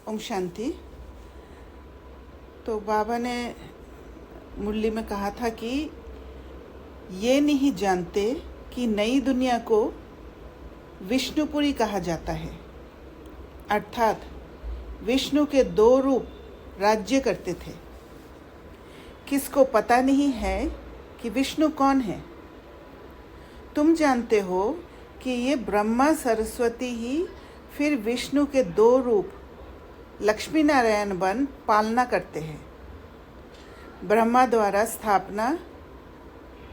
ओम शांति। तो बाबा ने मुरली में कहा था कि ये नहीं जानते कि नई दुनिया को विष्णुपुरी कहा जाता है, अर्थात विष्णु के 2 रूप राज्य करते थे। किसको पता नहीं है कि विष्णु कौन है? तुम जानते हो कि ये ब्रह्मा सरस्वती ही फिर विष्णु के 2 रूप लक्ष्मी नारायण बन पालना करते हैं। ब्रह्मा द्वारा स्थापना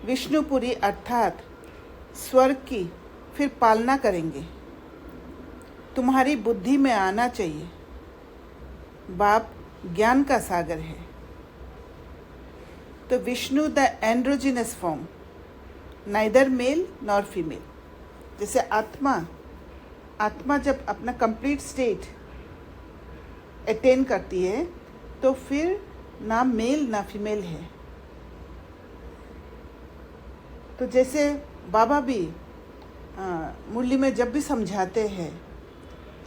विष्णुपुरी अर्थात स्वर्ग की फिर पालना करेंगे। तुम्हारी बुद्धि में आना चाहिए, बाप ज्ञान का सागर है। तो Vishnu the androgynous form, neither male nor female. जैसे आत्मा जब अपना कंप्लीट स्टेट अटेन करती है तो फिर ना मेल ना फीमेल है। तो जैसे बाबा भी मुरली में जब भी समझाते हैं,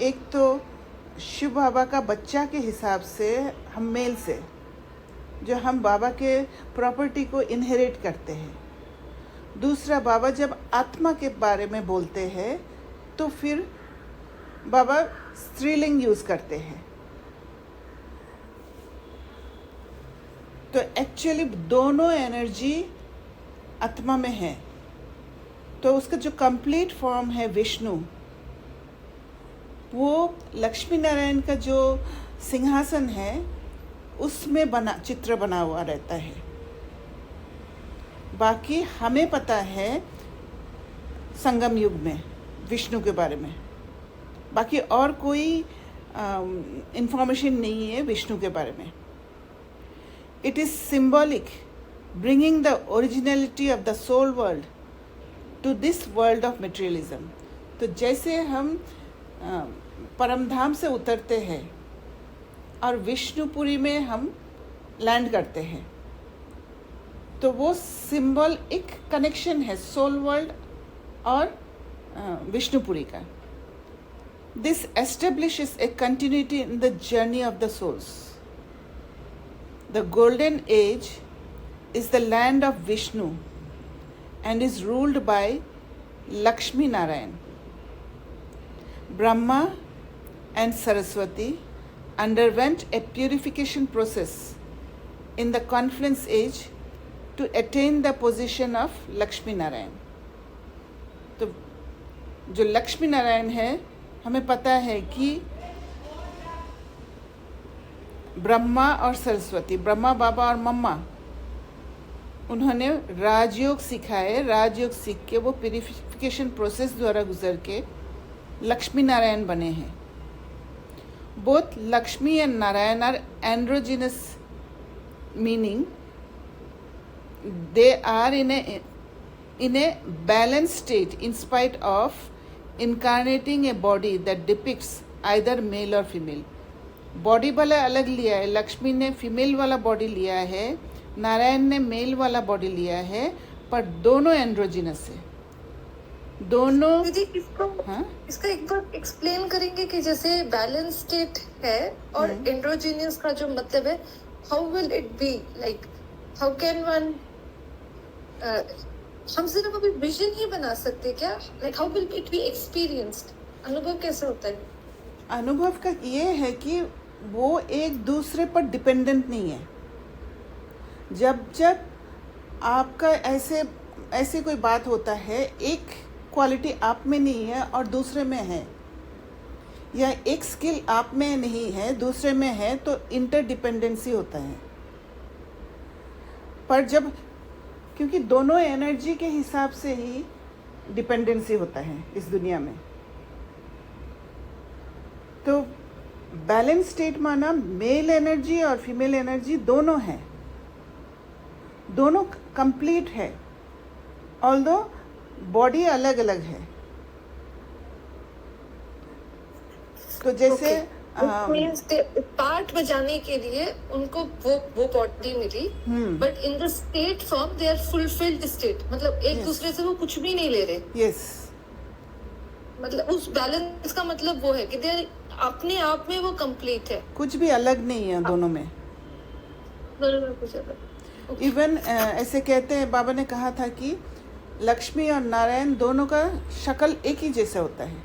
एक तो शिव बाबा का बच्चा के हिसाब से हम मेल से जो हम बाबा के प्रॉपर्टी को इनहेरिट करते हैं। दूसरा, बाबा जब आत्मा के बारे में बोलते हैं तो फिर बाबा स्त्रीलिंग यूज़ करते हैं। तो एक्चुअली दोनों एनर्जी आत्मा में है। तो उसका जो कंप्लीट फॉर्म है विष्णु, वो लक्ष्मी नारायण का जो सिंहासन है उसमें चित्र बना हुआ रहता है। बाकी हमें पता है संगम युग में विष्णु के बारे में, बाकी और कोई इंफॉर्मेशन नहीं है विष्णु के बारे में। It is symbolic, bringing the originality of the soul world to this world of materialism. तो जैसे हम परमधाम से उतरते हैं और विष्णुपुरी में हम लैंड करते हैं, तो वो सिंबल एक कनेक्शन है सोल वर्ल्ड और विष्णुपुरी का। This establishes a continuity in the journey of the souls. The golden age is the land of Vishnu and is ruled by Lakshmi Narayan. Brahma and Saraswati underwent a purification process in the confluence age to attain the position of Lakshmi Narayan. तो जो लक्ष्मी नारायण है, हमें पता है कि ब्रह्मा और सरस्वती, ब्रह्मा बाबा और मम्मा, उन्होंने राजयोग सिखाए। राजयोग सीख के वो प्यूरिफिकेशन प्रोसेस द्वारा गुजर के लक्ष्मी नारायण बने हैं। Both Lakshmi and Narayan are androgynous, meaning they are in a balanced state in spite of incarnating a body that depicts either male or female. Body वाला अलग लिया है, लक्ष्मी ने फीमेल वाला बॉडी लिया है, नारायण ने मेल वाला बॉडी लिया है, पर दोनों एंड्रोजिनस है। दोनों इसका एक बार एक्सप्लेन करेंगे कि जैसे बैलेंस स्टेट है और एंड्रोजिनियस का जो मतलब है, how will it be, like how can one, हम सिर्फ अभी विजन ही बना सकते क्या? Like how will it be experienced? अनुभव कैसे होता है? अनुभव का ये है कि वो एक दूसरे पर डिपेंडेंट नहीं है। जब आपका ऐसे कोई बात होता है, एक क्वालिटी आप में नहीं है और दूसरे में है, या एक स्किल आप में नहीं है दूसरे में है, तो इंटरडिपेंडेंसी होता है। पर जब, क्योंकि दोनों एनर्जी के हिसाब से ही डिपेंडेंसी होता है इस दुनिया में, तो बैलेंस स्टेट माना मेल एनर्जी और फीमेल एनर्जी दोनों हैं, दोनों कंप्लीट है, ऑल्दो बॉडी अलग अलग है। तो जैसे पार्ट बजाने के लिए उनको वो बॉडी मिली, but in the state form they are fulfilled state, मतलब एक दूसरे से वो कुछ भी नहीं ले रहे। यस, मतलब उस बैलेंस का मतलब वो है कि दे आर अपने आप में वो कंप्लीट है, कुछ भी अलग नहीं है दोनों में। दोनों में कुछ अलग। Okay. इवन ऐसे कहते हैं, बाबा ने कहा था कि लक्ष्मी और नारायण दोनों का शक्ल एक ही जैसा होता है।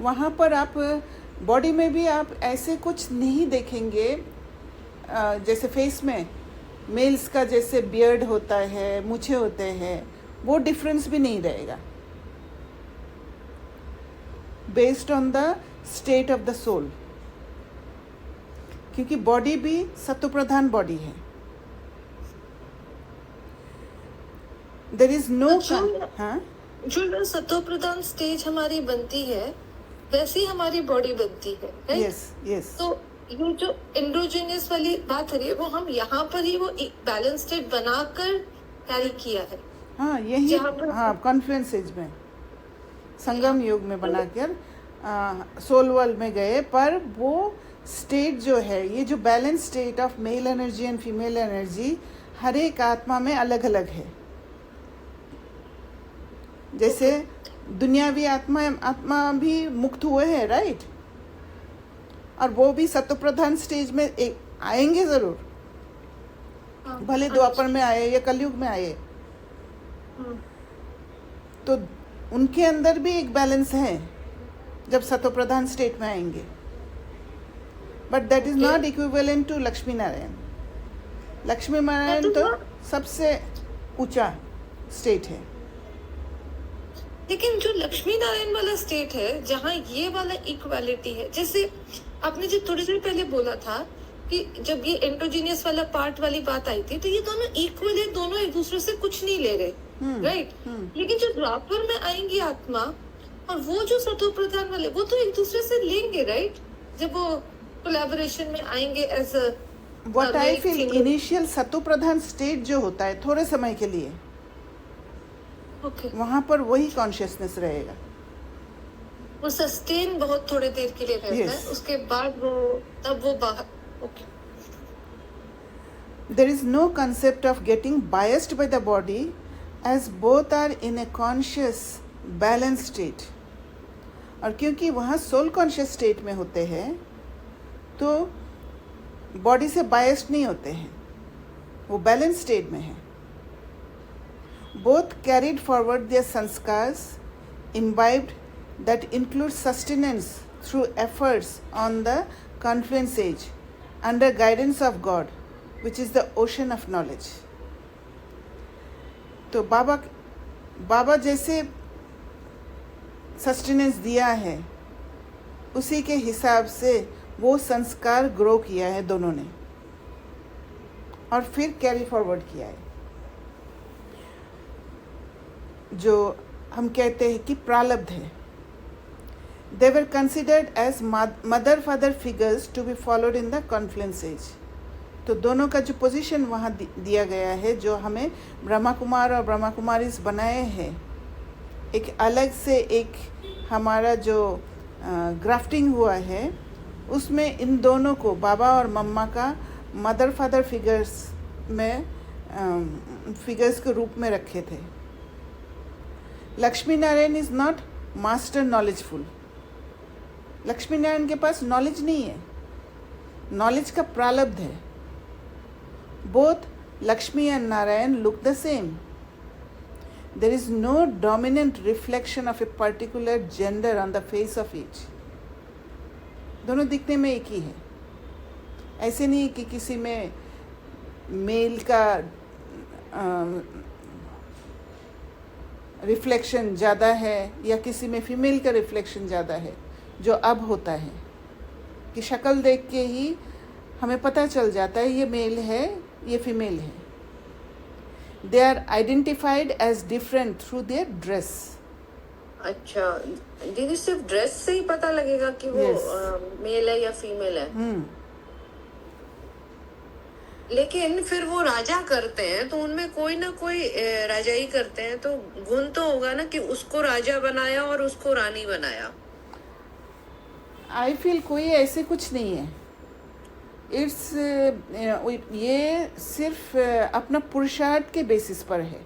वहाँ पर आप बॉडी में भी आप ऐसे कुछ नहीं देखेंगे, जैसे फेस में मेल्स का जैसे बियर्ड होता है, मूछें होते हैं, वो डिफरेंस भी नहीं रहेगा, based on the state of the soul, क्योंकि बॉडी भी सत्व प्रधान बॉडी है। देयर इज नो जो सत्व प्रधान स्टेज हमारी बनती है वैसी हमारी बॉडी बनती है, right? Yes yes. तो ये जो एंड्रोजेनियस वाली बात हो रही है वो हम यहाँ पर ही वो एक बैलेंस स्टेट बनाकर कैरी किया है। हाँ यही, जहाँ पर- हाँ कॉन्फ्रेंस एज में संगम युग में बनाकर सोल वर्ल्ड में गए, पर वो स्टेट जो है, ये जो balance state of male energy and female energy हर एक आत्मा में अलग अलग है। जैसे दुनियावी आत्मा भी मुक्त हुए हैं, राइट, और वो भी सत्व प्रधान स्टेज में आएंगे जरूर, भले द्वापर में आए या कलयुग में आए, तो उनके अंदर भी एक बैलेंस है जब सत्व प्रधान स्टेट में आएंगे, but that is not equivalent to Lakshmi Narayan. Lakshmi Narayan तो सबसे ऊंचा स्टेट है। लेकिन जो लक्ष्मी नारायण वाला स्टेट है जहाँ ये वाला इक्वालिटी है, जैसे आपने जो थोड़ी देर पहले बोला था कि जब ये एंड्रोजीनियस वाला पार्ट वाली बात आई थी तो ये दोनों इक्वल है, दोनों एक दूसरे से कुछ नहीं ले रहे, राइट? लेकिन जो द्वापर में आएंगी आत्मा और वो जो सत्व प्रधान वाले वो तो एक दूसरे से लेंगे, राइट? जब वो कोलैबोरेशन में आएंगे as a what I feel, initial सत्व प्रधान स्टेट जो होता है थोड़े समय के लिए, वहां पर वही कॉन्शियसनेस रहेगा, वो सस्टेन बहुत थोड़े देर के लिए रहता है, उसके बाद वो तब वो बाहर। There is no concept of getting biased by the body as both are in a conscious balanced state। और क्योंकि वहाँ सोल कॉन्शियस स्टेट में होते हैं तो बॉडी से बायस्ड नहीं होते हैं, वो बैलेंस स्टेट में है। Both carried forward their sanskars imbibed that include sustenance through efforts on the confluence age under guidance of God, which is the ocean of knowledge। तो बाबा जैसे सस्टेनेंस दिया है उसी के हिसाब से वो संस्कार ग्रो किया है दोनों ने, और फिर कैरी फॉरवर्ड किया है। जो हम कहते हैं कि प्रारब्ध है। They were considered as mother father figures to be followed in the confluence age। तो दोनों का जो पोजीशन वहाँ दिया गया है, जो हमें ब्रह्मा कुमार और ब्रह्मा कुमारीज बनाए हैं, एक अलग से एक हमारा जो ग्राफ्टिंग हुआ है उसमें इन दोनों को बाबा और मम्मा का मदर फादर फिगर्स में फिगर्स के रूप में रखे थे। Lakshmi Narayan is not master knowledgeful. Lakshmi Narayan के पास नॉलेज नहीं है, नॉलेज का प्रारब्ध है। Both Lakshmi and Narayan look the same. There is no dominant reflection of a particular gender on the face of each. दोनों दिखने में एक ही है। ऐसे नहीं कि किसी में मेल का रिफ्लेक्शन ज़्यादा है या किसी में फीमेल का रिफ्लेक्शन ज़्यादा है, जो अब होता है कि शक्ल देख के ही हमें पता चल जाता है ये मेल है ये फीमेल है। They are identified as different through their dress. अच्छा दीदी, सिर्फ ड्रेस से ही पता लगेगा कि वो मेल है या फीमेल है? लेकिन फिर वो राजा करते हैं तो उनमें कोई ना कोई राजाई करते हैं, तो गुण तो होगा ना कि उसको राजा बनाया और उसको रानी बनाया। आई फील कोई ऐसे कुछ नहीं है। इट्स ये सिर्फ अपना पुरुषार्थ के बेसिस पर है।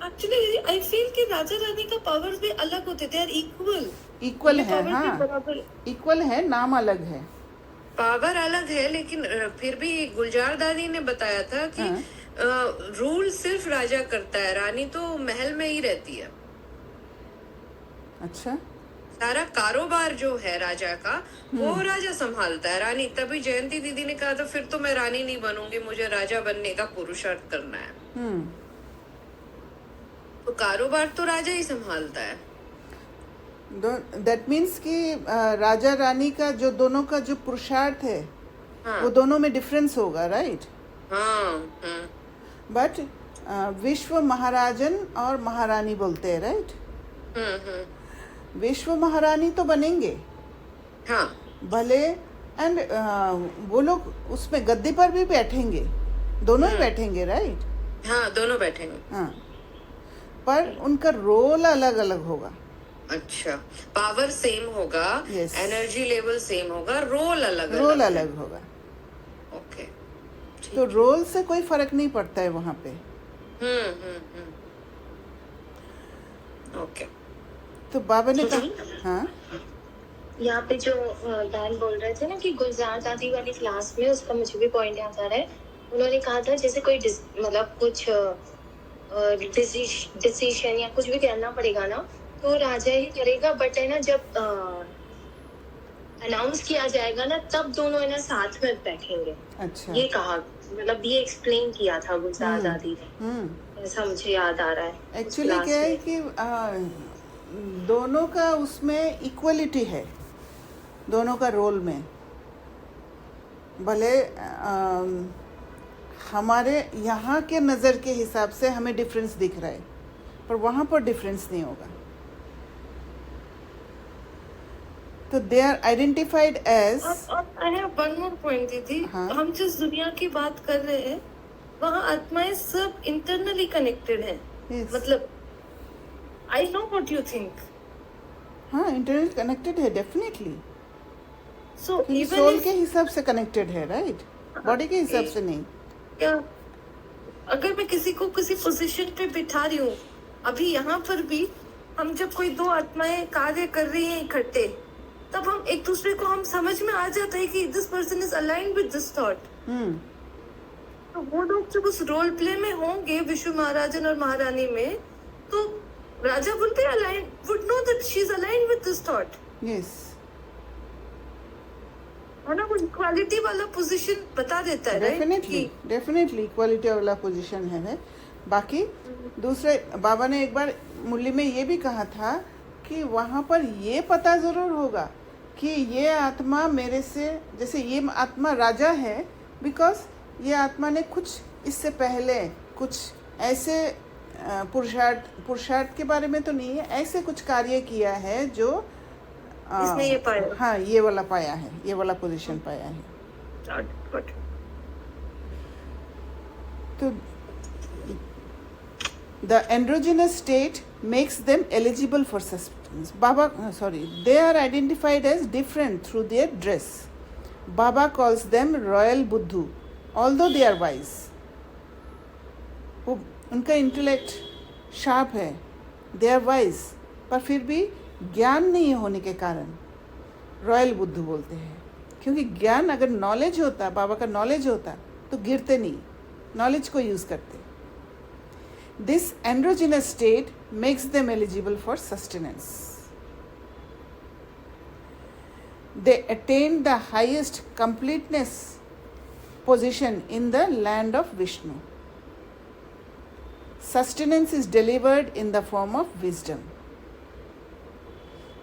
एक्चुअली आई फील कि राजा रानी का पावर्स भी अलग होते थे, आर इक्वल। इक्वल ये है, power के हाँ, बराबर इक्वल है, नाम अलग है। पावर अलग है, लेकिन फिर भी गुलजार दादी ने बताया था कि हाँ। रूल सिर्फ राजा करता है, रानी तो महल में ही रहती है। अच्छा। सारा कारोबार जो है राजा का वो राजा संभालता है, रानी। तभी जयंती दीदी ने कहा था फिर तो मैं रानी नहीं बनूंगी, मुझे राजा बनने का पुरुषार्थ करना है। तो कारोबार तो राजा ही संभालता है। दैट मीन्स कि राजा रानी का जो दोनों का जो पुरुषार्थ है, हाँ वो दोनों में डिफरेंस होगा, राइट? हाँ बट विश्व महाराजन और महारानी बोलते हैं, राइट? विश्व महारानी तो बनेंगे, हाँ भले, एंड वो लोग उसमें गद्दी पर भी बैठेंगे, दोनों ही बैठेंगे, राइट? हाँ दोनों बैठेंगे। हाँ, पर उनका रोल अलग अलग होगा। अच्छा, पावर सेम होगा, Yes. एनर्जी लेवल सेम होगा, रोल अलग रोल है। अलग होगा। ओके। तो रोल से कोई फर्क नहीं पड़ता है वहां पे। ओके। तो बाबा ने कहा, हाँ, यहाँ पे जो बहन बोल रहे थे ना कि गुलजार दादी वाली क्लास में, उसका मुझे भी पॉइंट याद आ रहा है। उन्होंने कहा था जैसे कोई मतलब कुछ डिसीजन या कुछ भी करना पड़ेगा ना, तो राजा ही करेगा, बट है ना जब अनाउंस किया जाएगा ना, तब दोनों है ना साथ में बैठेंगे। अच्छा, ये कहा, मतलब ये एक्सप्लेन किया था गुलजार दादी ने। ऐसा मुझे याद आ रहा है। एक्चुअली क्या है कि दोनों का उसमें इक्वलिटी है, दोनों का रोल में। भले हमारे यहाँ के नज़र के हिसाब से हमें डिफरेंस दिख रहा है, पर वहाँ पर डिफरेंस नहीं होगा। तो they are identified as. I have one more point दीदी। हाँ। हम जिस दुनिया की बात कर रहे हैं वहाँ आत्माएं सब इंटरनली कनेक्टेड हैं। Yes. मतलब I know what you think. हाँ, इंटरनेट कनेक्टेड है डेफिनेटली, सो क्योंकि सोल के हिसाब से कनेक्टेड है, राइट? बॉडी के हिसाब से नहीं। क्या अगर मैं किसी को किसी पोजीशन पे बिठा रही हूँ, अभी यहाँ पर भी हम जब कोई दो आत्माएं कार्य कर रही हैं इकट्ठे, तब हम एक दूसरे को हम समझ में आ जाता है कि this person is aligned with this thought. तो वो लोग जब उस रोल प्ले में होंगे विश्व महाराजन और महारानी में, तो raja would be aligned, would know that she is aligned with this thought. Yes, है ना, वो इक्वालिटी वाला पोजीशन बता देता है, डेफिनेटली इक्वालिटी वाला पोजीशन है। बाकी दूसरे बाबा ने एक बार मुरली में ये भी कहा था कि वहाँ पर ये पता ज़रूर होगा कि ये आत्मा मेरे से, जैसे ये आत्मा राजा है बिकॉज ये आत्मा ने कुछ इससे पहले कुछ ऐसे पुरुषार्थ के बारे में तो नहीं है, ऐसे कुछ कार्य किया है जो इसने ये पाया। हाँ, ये वाला पाया है, ये वाला पोजीशन पाया है। तो the androgynous state makes them eligible for sustenance. They are identified as different through their dress. Baba calls them royal buddhu, although they are wise. उनका इंटेलेक्ट शार्प है, दे आर वाइज, पर फिर भी ज्ञान नहीं होने के कारण रॉयल बुद्धू बोलते हैं। क्योंकि ज्ञान, अगर नॉलेज होता, बाबा का नॉलेज होता, तो गिरते नहीं, नॉलेज को यूज़ करते। This androgynous state makes them eligible for sustenance. They attain the highest completeness position in the land of Vishnu. Sustenance is delivered in the form of wisdom.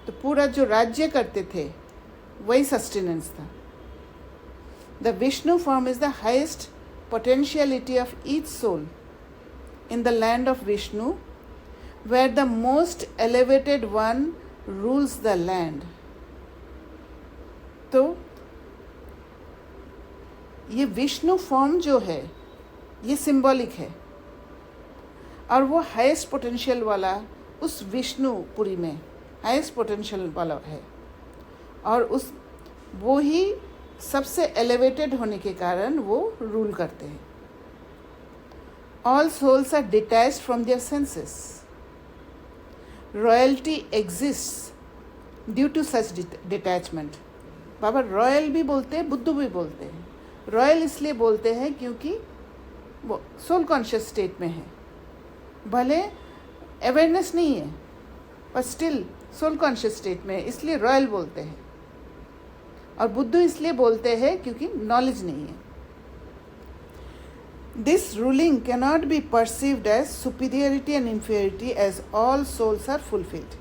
तो पूरा जो राज्य करते थे वही सस्टेनेंस था। The Vishnu form is the highest potentiality of each soul in the land of Vishnu, where the most elevated one rules the land. तो ये विष्णु फॉर्म जो है ये सिंबॉलिक है, और वो हाईएस्ट पोटेंशियल वाला उस विष्णुपुरी में हाईएस्ट पोटेंशियल वाला है, और उस वो ही सबसे एलिवेटेड होने के कारण वो रूल करते हैं। All souls are detached from their senses. Royalty exists due to such detachment. बाबा रॉयल भी बोलते हैं, बुद्धू भी बोलते हैं। रॉयल इसलिए बोलते हैं क्योंकि वो सोल कॉन्शियस स्टेट में है, भले अवेयरनेस नहीं है पर स्टिल सोल कॉन्शियस स्टेट में है, इसलिए रॉयल बोलते हैं। और बुद्धू इसलिए बोलते हैं क्योंकि नॉलेज नहीं है। This ruling cannot be perceived as superiority and inferiority as all souls are fulfilled.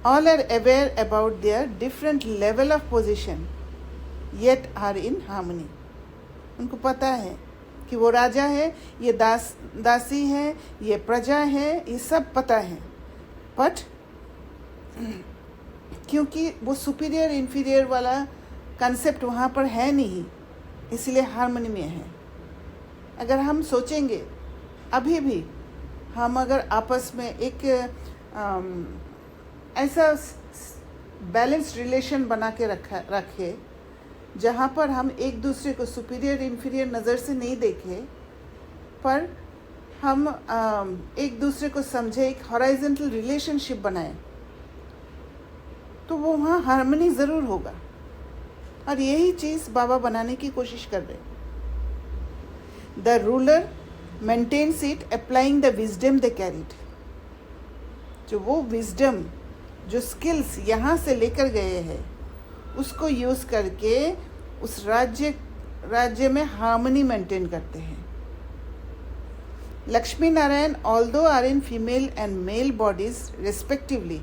All are aware about their different level of position, yet are in harmony. उनको पता है कि वो राजा है, ये दासी है, ये प्रजा है, ये सब पता है। बट क्योंकि वो सुपीरियर इंफीरियर वाला कंसेप्ट वहाँ पर है नहीं, इसलिए हार्मनी में है। अगर हम सोचेंगे अभी भी हम अगर आपस में एक ऐसा बैलेंस्ड रिलेशन बना के रखे जहाँ पर हम एक दूसरे को सुपीरियर इंफीरियर नज़र से नहीं देखें, पर हम एक दूसरे को समझे, एक हॉराइजॉन्टल रिलेशनशिप बनाएं, तो वो वहाँ हार्मनी ज़रूर होगा। और यही चीज़ बाबा बनाने की कोशिश कर रहे हैं। The ruler maintains it applying the wisdom they carried. जो वो विजडम, जो स्किल्स यहाँ से लेकर गए हैं, उसको यूज़ करके उस राज्य में हार्मनी मेंटेन करते हैं। Lakshmi Narayan, although are in female and male bodies respectively,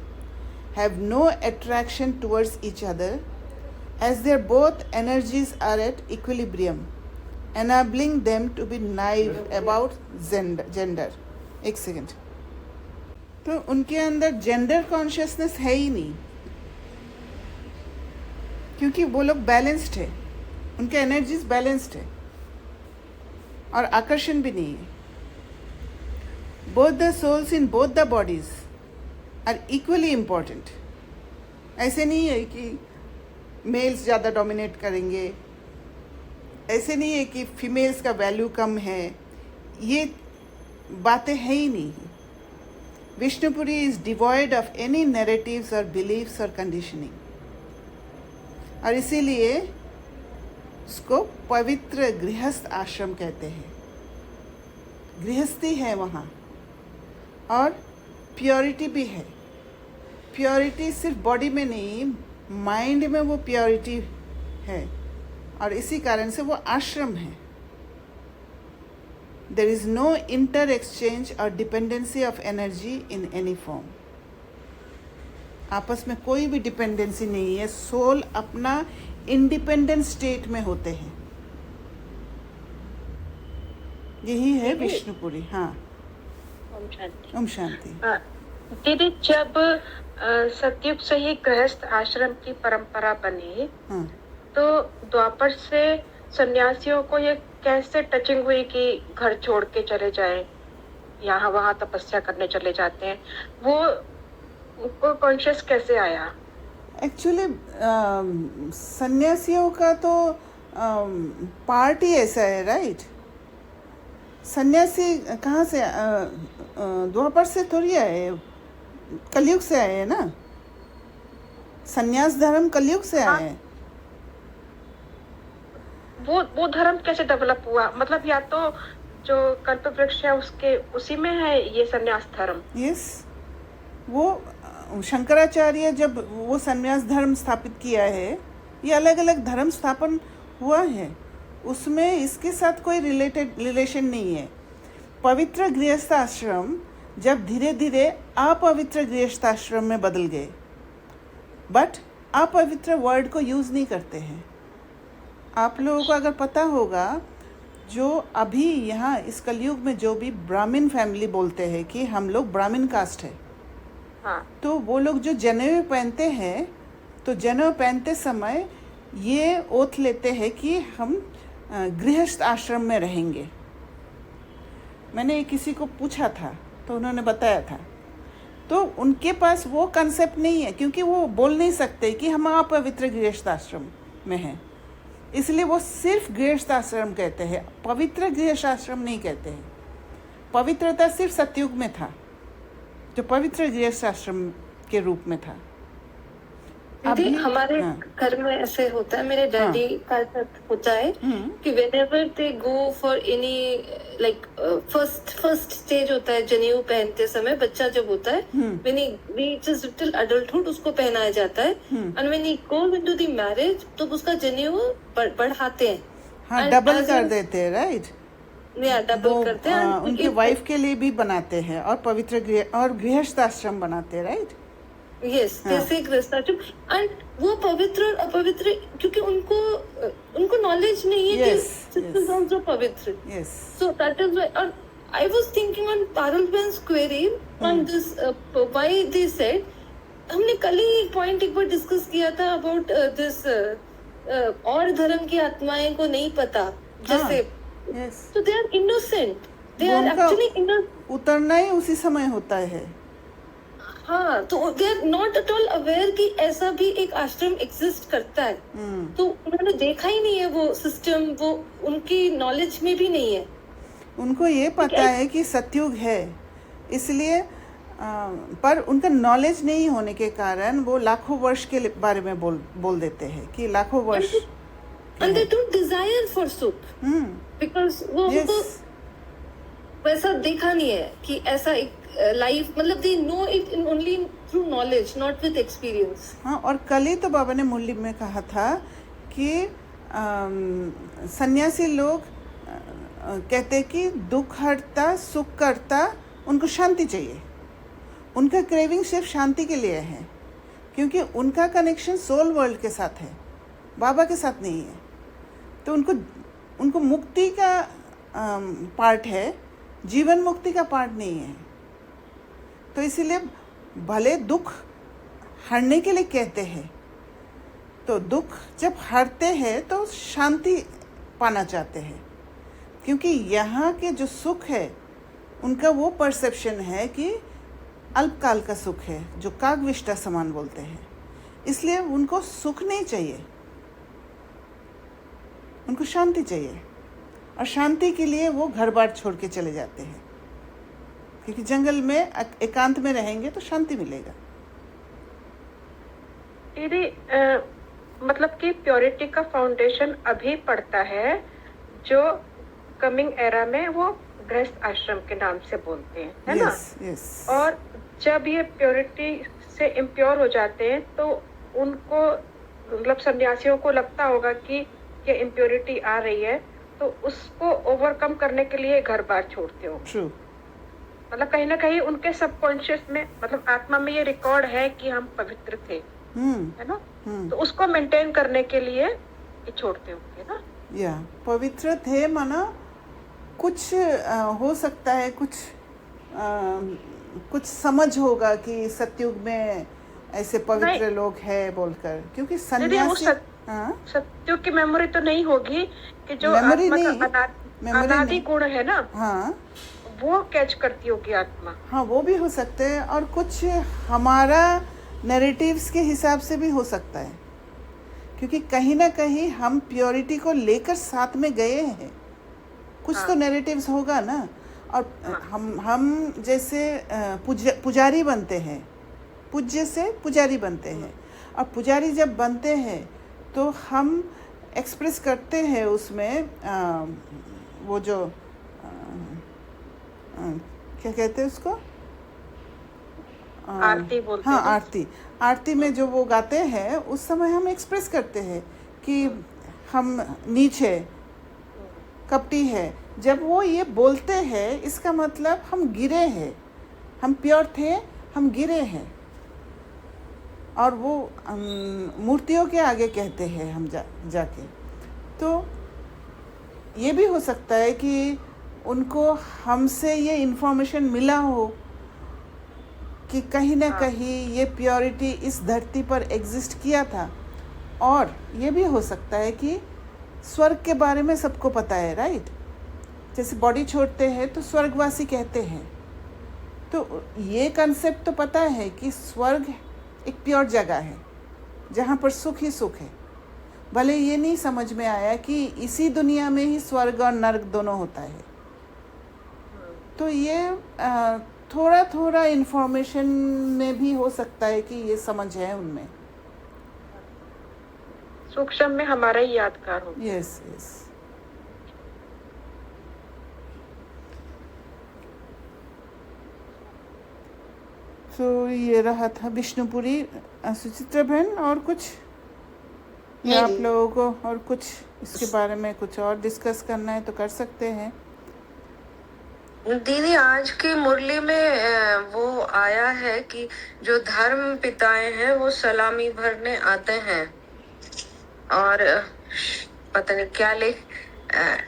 have no attraction towards each other, as their both energies are at equilibrium, enabling them to be naive about gender. एक second. तो उनके अंदर gender consciousness है ही नहीं, क्योंकि वो लोग balanced है, उनके एनर्जीज बैलेंस्ड है और आकर्षण भी नहीं है। Both the souls in both the bodies are equally important. ऐसे नहीं है कि मेल्स ज़्यादा डोमिनेट करेंगे, ऐसे नहीं है कि फीमेल्स का वैल्यू कम है, ये बातें है ही नहीं। Vishnupuri is devoid of any narratives और बिलीव्स और कंडीशनिंग, और इसीलिए उसको पवित्र गृहस्थ आश्रम कहते हैं। गृहस्थी है वहाँ और प्योरिटी भी है। प्योरिटी सिर्फ बॉडी में नहीं, माइंड में वो प्योरिटी है, और इसी कारण से वो आश्रम है। There is no inter exchange और dependency of energy in any form. आपस में कोई भी डिपेंडेंसी नहीं है। सोल अपना इंडिपेंडेंट स्टेट में होते हैं। यही है विष्णुपुरी। हाँ, ओम शांति। दीदी, जब सतयुग से ही गृहस्थ आश्रम की परंपरा बनी, हाँ, तो द्वापर से सन्यासियों को ये कैसे टचिंग हुई कि घर छोड़ के चले जाएं, यहाँ वहाँ तपस्या करने चले जाते हैं, वो उनको कॉन्शियस कैसे आया? एक्चुअली सन्यासियों का तो पार्ट ही ऐसा है, राइट। सन्यासी कहाँ से, द्वापर से थोड़ी आए, कलयुग से आए हैं ना। सन्यास धर्म कलयुग से आए हैं। वो धर्म कैसे डेवलप हुआ? मतलब या तो जो कल्प वृक्ष है उसके उसी में है ये सन्यास धर्म? यस, वो शंकराचार्य जब वो सन्यास धर्म स्थापित किया है, ये अलग अलग धर्म स्थापन हुआ है, उसमें इसके साथ कोई रिलेशन नहीं है। पवित्र गृहस्थ आश्रम जब धीरे धीरे अपवित्र गृहस्थ आश्रम में बदल गए, बट अपवित्र वर्ड को यूज़ नहीं करते हैं। आप लोगों को अगर पता होगा, जो अभी यहाँ इस कलयुग में जो भी ब्राह्मण फैमिली बोलते हैं कि हम लोग ब्राह्मण कास्ट है, हाँ, तो वो लोग जो जनेऊ पहनते हैं, तो जनेऊ पहनते समय ये ओथ लेते हैं कि हम गृहस्थ आश्रम में रहेंगे। मैंने किसी को पूछा था तो उन्होंने बताया था, तो उनके पास वो कंसेप्ट नहीं है, क्योंकि वो बोल नहीं सकते कि हम अपवित्र गृहस्थ आश्रम में हैं, इसलिए वो सिर्फ गृहस्थ आश्रम कहते हैं, पवित्र गृहस्थ आश्रम नहीं कहते हैं। पवित्रता सिर्फ सतयुग में था, जो पवित्र गृहस्थ आश्रम के रूप में था। दीदी अभी हमारे हाँ, घर में ऐसे होता है, मेरे डैडी का ऐसा होता है कि whenever they go for any like first stage होता है जनेऊ पहनते समय, बच्चा जब होता है when he reaches little adulthood उसको पहनाया जाता है, and when he goes into the marriage तो उसका जनेऊ बढ़ाते हैं, हाँ And डबल as कर in- देते हैं, राइट। या डबल करते हैं and उनके it- वाइफ के लिए भी बनाते हैं और पवित्र गृह और गृहस्थ आश्रम बनाते हैं, राइट। यस जैसे एक रिश्ता एंड वो पवित्र और अपवित्र, क्योंकि उनको नॉलेज नहीं है Yes, कि yes. सिस्टम जो पवित्र, yes so that is why I was thinking on Paralban's query on this why they said, हमने कल ही एक पॉइंट एक बार डिस्कस किया था अबाउट दिस और धर्म की आत्माएं को नहीं पता, जैसे यस, तो दे आर इनोसेंट, दे वो आर उनका- एक्चुअली इनोसेंट। उतरना ही उसी समय होता है। हाँ, तो they are not at all aware कि ऐसा भी एक आश्रम एग्जिस्ट करता है, तो उन्होंने देखा ही नहीं है वो सिस्टम, वो उनकी नॉलेज में भी नहीं है। उनको ये पता है कि सतयुग है, इसलिए पर उनका नॉलेज नहीं होने के कारण वो लाखों वर्ष के बारे में बोल देते हैं कि लाखों वर्ष and they don't desire for सुख बिकॉज वो उनको यस, वैसा देखा नहीं है कि ऐसा एक लाइफ, मतलब they know it in only through knowledge, not with experience. हाँ। और कल ही तो बाबा ने मुरली में कहा था कि सन्यासी लोग कहते हैं कि दुख हरता सुख करता, उनको शांति चाहिए। उनका क्रेविंग सिर्फ शांति के लिए है, क्योंकि उनका कनेक्शन सोल वर्ल्ड के साथ है, बाबा के साथ नहीं है। तो उनको मुक्ति का पार्ट है, जीवन मुक्ति का पार्ट नहीं है। तो इसीलिए भले दुख हरने के लिए कहते हैं, तो दुख जब हरते हैं तो शांति पाना चाहते हैं, क्योंकि यहाँ के जो सुख है उनका वो परसेप्शन है कि अल्पकाल का सुख है, जो कागविष्टा समान बोलते हैं। इसलिए उनको सुख नहीं चाहिए, उनको शांति चाहिए, और शांति के लिए वो घर बार छोड़ के चले जाते हैं, क्योंकि जंगल में एकांत में रहेंगे तो शांति मिलेगा। दीदी मतलब कि प्योरिटी का फाउंडेशन अभी पड़ता है, जो कमिंग एरा में वो गृहस्थ आश्रम के नाम से बोलते हैं, है ना? यस। और जब ये प्योरिटी से इम्प्योर हो जाते हैं तो उनको मतलब सन्यासियों को लगता होगा कि ये इम्प्योरिटी आ रही है, तो उसको ओवरकम करने के लिए घर बार छोड़ते हो। ट्रू। मतलब कहीं ना कहीं उनके सबकॉन्शियस में, मतलब आत्मा में ये रिकॉर्ड है कि हम पवित्र थे, है ना? तो उसको मेंटेन करने के लिए ये छोड़ते होंगे ना? या पवित्र थे माना कुछ हो सकता है, कुछ समझ होगा कि सतयुग में ऐसे पवित्र लोग हैं बोलकर, क्योंकि सन्यासी सतयुग की मेमोरी तो नहीं होगी कि जो मेमोरी आत्मा का अनादि गुण है ना, हाँ वो कैच करती होगी आत्मा। हाँ, वो भी हो सकते हैं, और कुछ हमारा नैरेटिव्स के हिसाब से भी हो सकता है, क्योंकि कहीं ना कहीं हम प्योरिटी को लेकर साथ में गए हैं। कुछ तो नैरेटिव्स होगा ना। और हम जैसे पुजारी बनते हैं, पूज्य से पुजारी बनते हैं, और पुजारी जब बनते हैं तो हम एक्सप्रेस करते हैं उसमें वो जो क्या कहते हैं उसको, आरती बोलते हाँ, हैं। आरती में जो वो गाते हैं उस समय हम एक्सप्रेस करते हैं कि हम नीचे कपटी है। जब वो ये बोलते हैं इसका मतलब हम गिरे हैं, हम प्योर थे, हम गिरे हैं, और वो मूर्तियों के आगे कहते हैं हम जाके। तो ये भी हो सकता है कि उनको हमसे ये इन्फॉर्मेशन मिला हो कि कहीं ना कहीं ये प्योरिटी इस धरती पर एग्जिस्ट किया था, और ये भी हो सकता है कि स्वर्ग के बारे में सबको पता है, राइट? जैसे बॉडी छोड़ते हैं तो स्वर्गवासी कहते हैं, तो ये कंसेप्ट तो पता है कि स्वर्ग एक प्योर जगह है जहाँ पर सुख ही सुख है। भले ये नहीं समझ में आया कि इसी दुनिया में ही स्वर्ग और नर्क दोनों होता है। तो ये थोड़ा थोड़ा इंफॉर्मेशन में भी हो सकता है कि ये समझ है उनमें। सूक्ष्म में हमारा ही यादगार हो। Yes yes. तो ये रहा था विष्णुपुरी। सुचित्रा बहन, और कुछ या आप लोगों को और कुछ इसके बारे में कुछ और डिस्कस करना है तो कर सकते हैं। दीदी, आज की मुरली में वो आया है कि जो धर्म पिताएं हैं वो सलामी भरने आते हैं, और पता नहीं क्या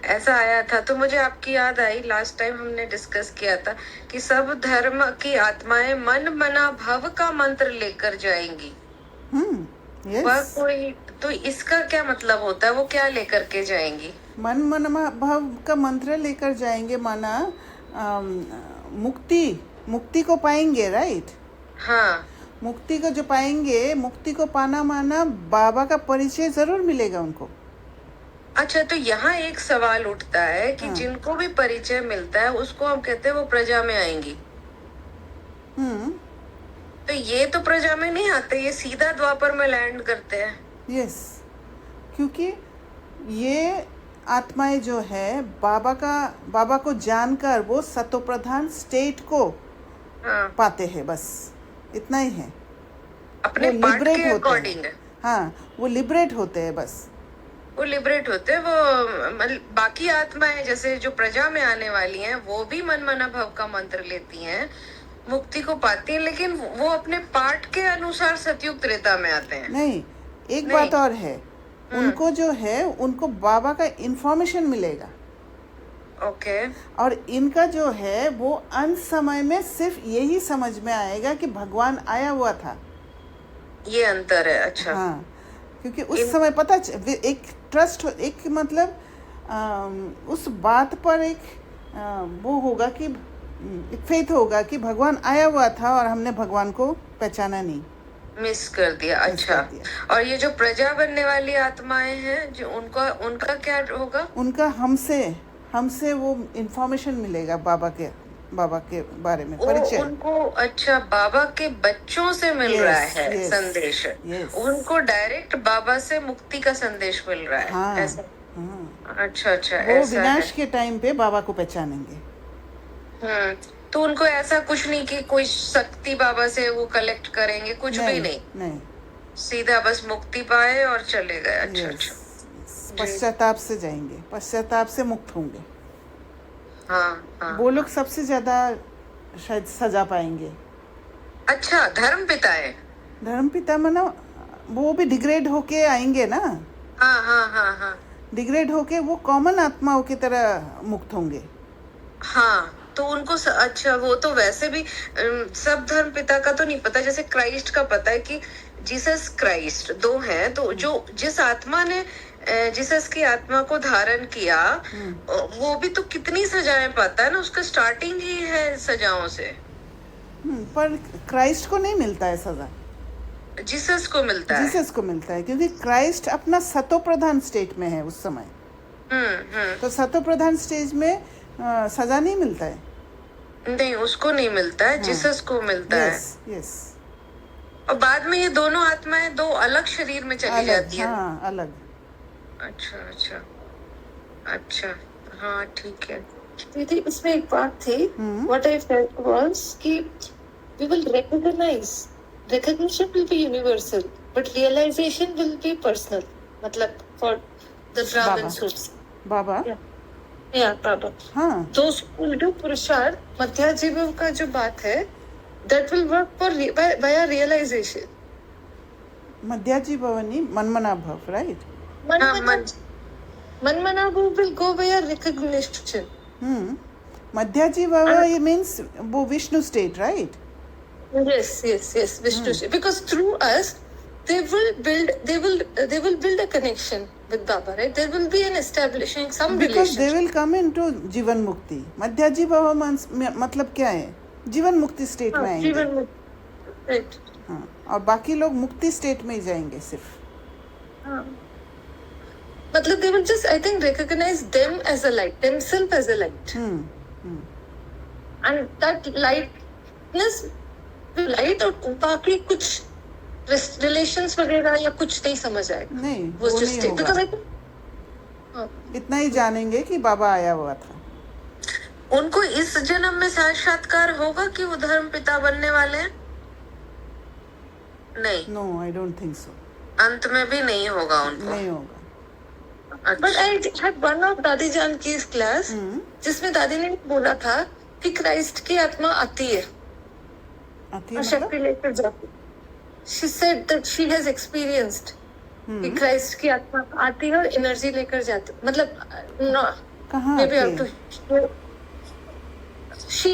ऐसा आया था। तो मुझे आपकी याद आई, लास्ट टाइम हमने डिस्कस किया था कि सब धर्म की आत्माएं मन मना भव का मंत्र लेकर जाएंगी। वह यस। कोई, तो इसका क्या मतलब होता है? वो क्या लेकर के जाएंगी? मन मन भव का मंत्र लेकर जाएंगे, माना मुक्ति को पाएंगे, राइट? हाँ, मुक्ति को जो पाएंगे, मुक्ति को पाना माना बाबा का परिचय जरूर मिलेगा उनको। अच्छा, तो यहाँ एक सवाल उठता है कि जिनको भी परिचय मिलता है उसको हम कहते हैं वो प्रजा में आएंगी। तो ये तो प्रजा में नहीं आते, ये सीधा द्वापर में लैंड करते हैं। यस, क्योंकि ये आत्माएं जो है बाबा को जानकर वो सतो प्रधान स्टेट को पाते हैं, बस इतना ही है। अपने पार्ट के अकॉर्डिंग। हाँ, वो लिबरेट होते हैं, बस वो लिबरेट होते हैं। वो बाकी आत्माएं जैसे जो प्रजा में आने वाली हैं वो भी मन मना भव का मंत्र लेती हैं, मुक्ति को पाती हैं, लेकिन वो अपने पार्ट के अनुसार सतयुग त्रेता में आते हैं। नहीं, एक बात और है, उनको जो है उनको बाबा का इंफॉर्मेशन मिलेगा। ओके। और इनका जो है वो अंत समय में सिर्फ यही समझ में आएगा कि भगवान आया हुआ था। ये अंतर है। अच्छा। हाँ, क्योंकि उस समय पता एक ट्रस्ट, एक मतलब उस बात पर एक वो होगा कि एक फेथ होगा कि भगवान आया हुआ था और हमने भगवान को पहचाना नहीं, मिस कर दिया। अच्छा, और ये जो प्रजा बनने वाली आत्माएं हैं जो उनका क्या होगा? उनका हमसे वो इंफॉर्मेशन मिलेगा बाबा के बारे में परिचय उनको। अच्छा, बाबा के बच्चों से मिल रहा है संदेश। उनको डायरेक्ट बाबा से मुक्ति का संदेश मिल रहा है। हाँ, ऐसा? हाँ। अच्छा, वो विनाश के टाइम पे बाबा को पहचानेंगे। तो उनको ऐसा कुछ नहीं कि कोई शक्ति बाबा से वो कलेक्ट करेंगे, कुछ भी नहीं, सीधा बस मुक्ति पाए और चले गए। अच्छा, अच्छा। पश्चाताप से जाएंगे, पश्चाताप से मुक्त होंगे। हाँ। वो लोग सबसे ज्यादा शायद सजा पाएंगे। अच्छा, धर्म पिता माना वो भी डिग्रेड होके आएंगे ना। हाँ। डिग्रेड होके वो कॉमन आत्माओं की तरह मुक्त होंगे। हाँ, तो उनको अच्छा, वो तो वैसे भी सब धर्म पिता का तो नहीं पता। जैसे क्राइस्ट का पता है कि जीसस क्राइस्ट दो हैं, तो जो जिस आत्मा ने जीसस की आत्मा को धारण किया वो भी तो कितनी सजाएं पाता है ना, उसका स्टार्टिंग ही है सजाओं से। पर क्राइस्ट को नहीं मिलता है सजा, जीसस को मिलता है। जीसस को मिलता है, क्योंकि क्राइस्ट अपना सतो प्रधान स्टेट में है उस समय। तो सतो प्रधान स्टेज में सजा नहीं मिलता है। नहीं, उसको नहीं मिलता है। जीसस को मिलता है। यस। और बाद में ये दोनों आत्माएं दो अलग शरीर में चली जाती है। हाँ, अलग। अच्छा, हाँ, ठीक है। दीदी, इसमें एक बात थी, what I felt was कि we will recognition will be universal, but realization will be personal. मतलब for the Brahmin souls. बाबा। बाबा। हाँ। Those who will do पुरुषार्थ मध्याजीवन का जो बात है, that will work for via realization. मध्याजीवनी मनमना भव, right? Manmana will go via recognition. Madhyajiva means Vishnu state, right? Yes, Vishnu state. Because through us, they will build a connection with Baba, right? There will be an establishing some because relationship. they will come into जीवन मुक्ति। मध्याजीवा मतलब क्या है? जीवन मुक्ति state में आएंगे। जीवन मुक्ति, right? हाँ, और बाकी लोग मुक्ति स्टेट में ही जाएंगे सिर्फ। हाँ, मतलब they will just, I think, recognize them as a light, themselves as a light, and that light witness light और बाकी कुछ रिलेशंस वगैरह या कुछ नहीं समझ आएगा. नहीं, वो वो just नहीं होगा. because I think हाँ, इतना ही जानेंगे कि बाबा आया हुआ था. उनको इस जन्म में साक्षात्कार होगा कि वो धर्म पिता बनने वाले हैं? नहीं, no, I don't think so. अंत में भी नहीं होगा उनको. नहीं होगा. but I had one of दादी जान की क्लास जिसमें दादी ने बोला था कि क्राइस्ट की आत्मा आती है आती और है शक्ति मतलब? लेकर जाती है. She said that she has experienced कि क्राइस्ट की आत्मा आती है और एनर्जी लेकर जाती है. मतलब कहाँ maybe I आती have to she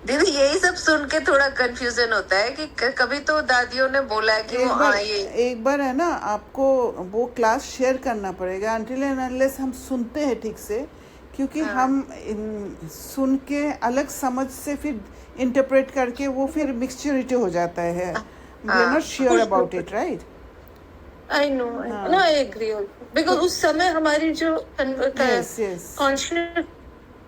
दीदी यही सब सुन के थोड़ा कंफ्यूजन होता है कि कभी तो दादियों ने बोला है कि वो आए. एक बार है ना, आपको वो क्लास शेयर करना पड़ेगा until and unless हम सुनते हैं ठीक से, क्योंकि हम सुन के अलग समझ से फिर इंटरप्रेट करके वो फिर मिक्सचरिटी हो जाता है. We are not sure about it, right? I know, no, I agree also. Because उस समय हमारी जो yes. conscious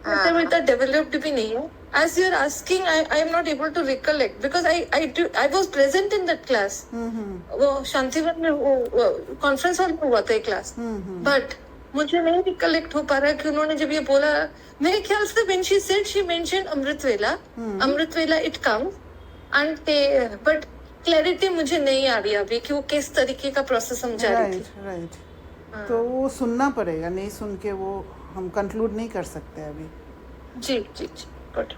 वो इतना developed भी नहीं है. As you are asking, I am not able to recollect because I was present in that class. वो शांतिवन में वो कॉन्फ्रेंस हॉल में हुआ था ये क्लास. But मुझे नहीं रिकलेक्ट हो पा रहा कि उन्होंने जब ये बोला, मेरे ख्याल से when she said, she mentioned Amritvela it comes and but clarity मुझे नहीं आ रही अभी कि वो किस तरीके का प्रोसेस समझा रही थी. राइट. तो वो सुनना पड़ेगा, नहीं सुन के वो हम कंक्लूड नहीं कर सकते अभी. जी गुड.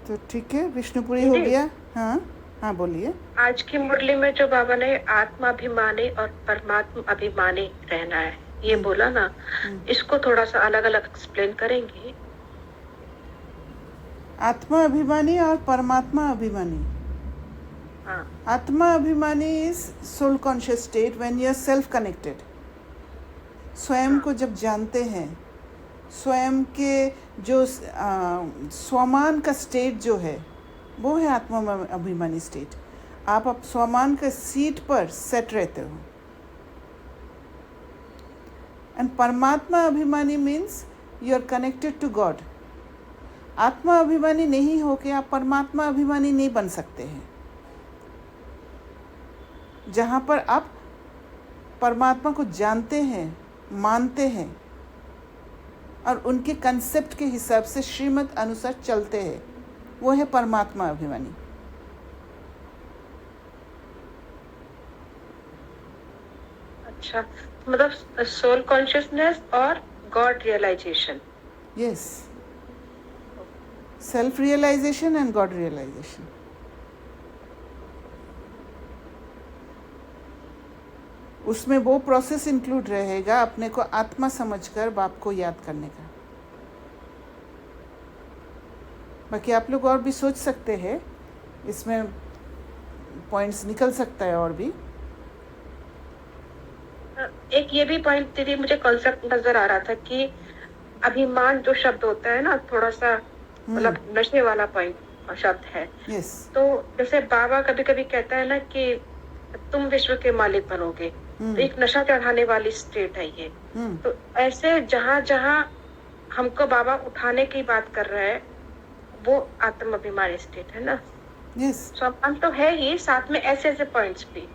तो ठीक है, विष्णुपुरी हो गया. हाँ बोलिए. आज की मुरली में जो बाबा ने आत्माभिमानी और परमात्मा अभिमानी रहना है ये बोला ना, इसको थोड़ा सा अलग अलग एक्सप्लेन करेंगे. आत्मा अभिमानी और परमात्मा अभिमानी. आत्मा अभिमानी is soul conscious state when you are self connected. स्वयं को जब जानते हैं, स्वयं के जो स्वमान का स्टेट जो है वो है आत्मा अभिमानी स्टेट. आप स्वमान के सीट पर सेट रहते हो. एंड परमात्मा अभिमानी means you are connected to God. आत्मा अभिमानी नहीं होके आप परमात्मा अभिमानी नहीं बन सकते हैं. जहाँ पर आप परमात्मा को जानते हैं, मानते हैं और उनके कंसेप्ट के हिसाब से श्रीमत अनुसार चलते हैं, वो है परमात्मा अभिमानी. अच्छा, मतलब सोल कॉन्शियसनेस और God realisation. Yes, self realisation and God realisation. उसमें वो प्रोसेस इंक्लूड रहेगा अपने को आत्मा समझकर बाप को याद करने का. बाकी आप लोग और भी सोच सकते हैं, इसमें पॉइंट्स निकल सकता है और भी. एक ये भी पॉइंट दीदी मुझे कॉन्सेप्ट नजर आ रहा था कि अभिमान जो शब्द होता है ना, थोड़ा सा मतलब नशे वाला पॉइंट शब्द है. yes. तो जैसे बाबा कभी कभी कहता है ना कि तुम विश्व के मालिक बनोगे, तो एक नशा चढ़ाने वाली स्टेट है ये. तो ऐसे जहाँ जहाँ हमको बाबा उठाने की बात कर रहा है वो आत्म अभिमानी स्टेट है ना. yes. स्वमान तो है ही, साथ में ऐसे ऐसे पॉइंट्स भी.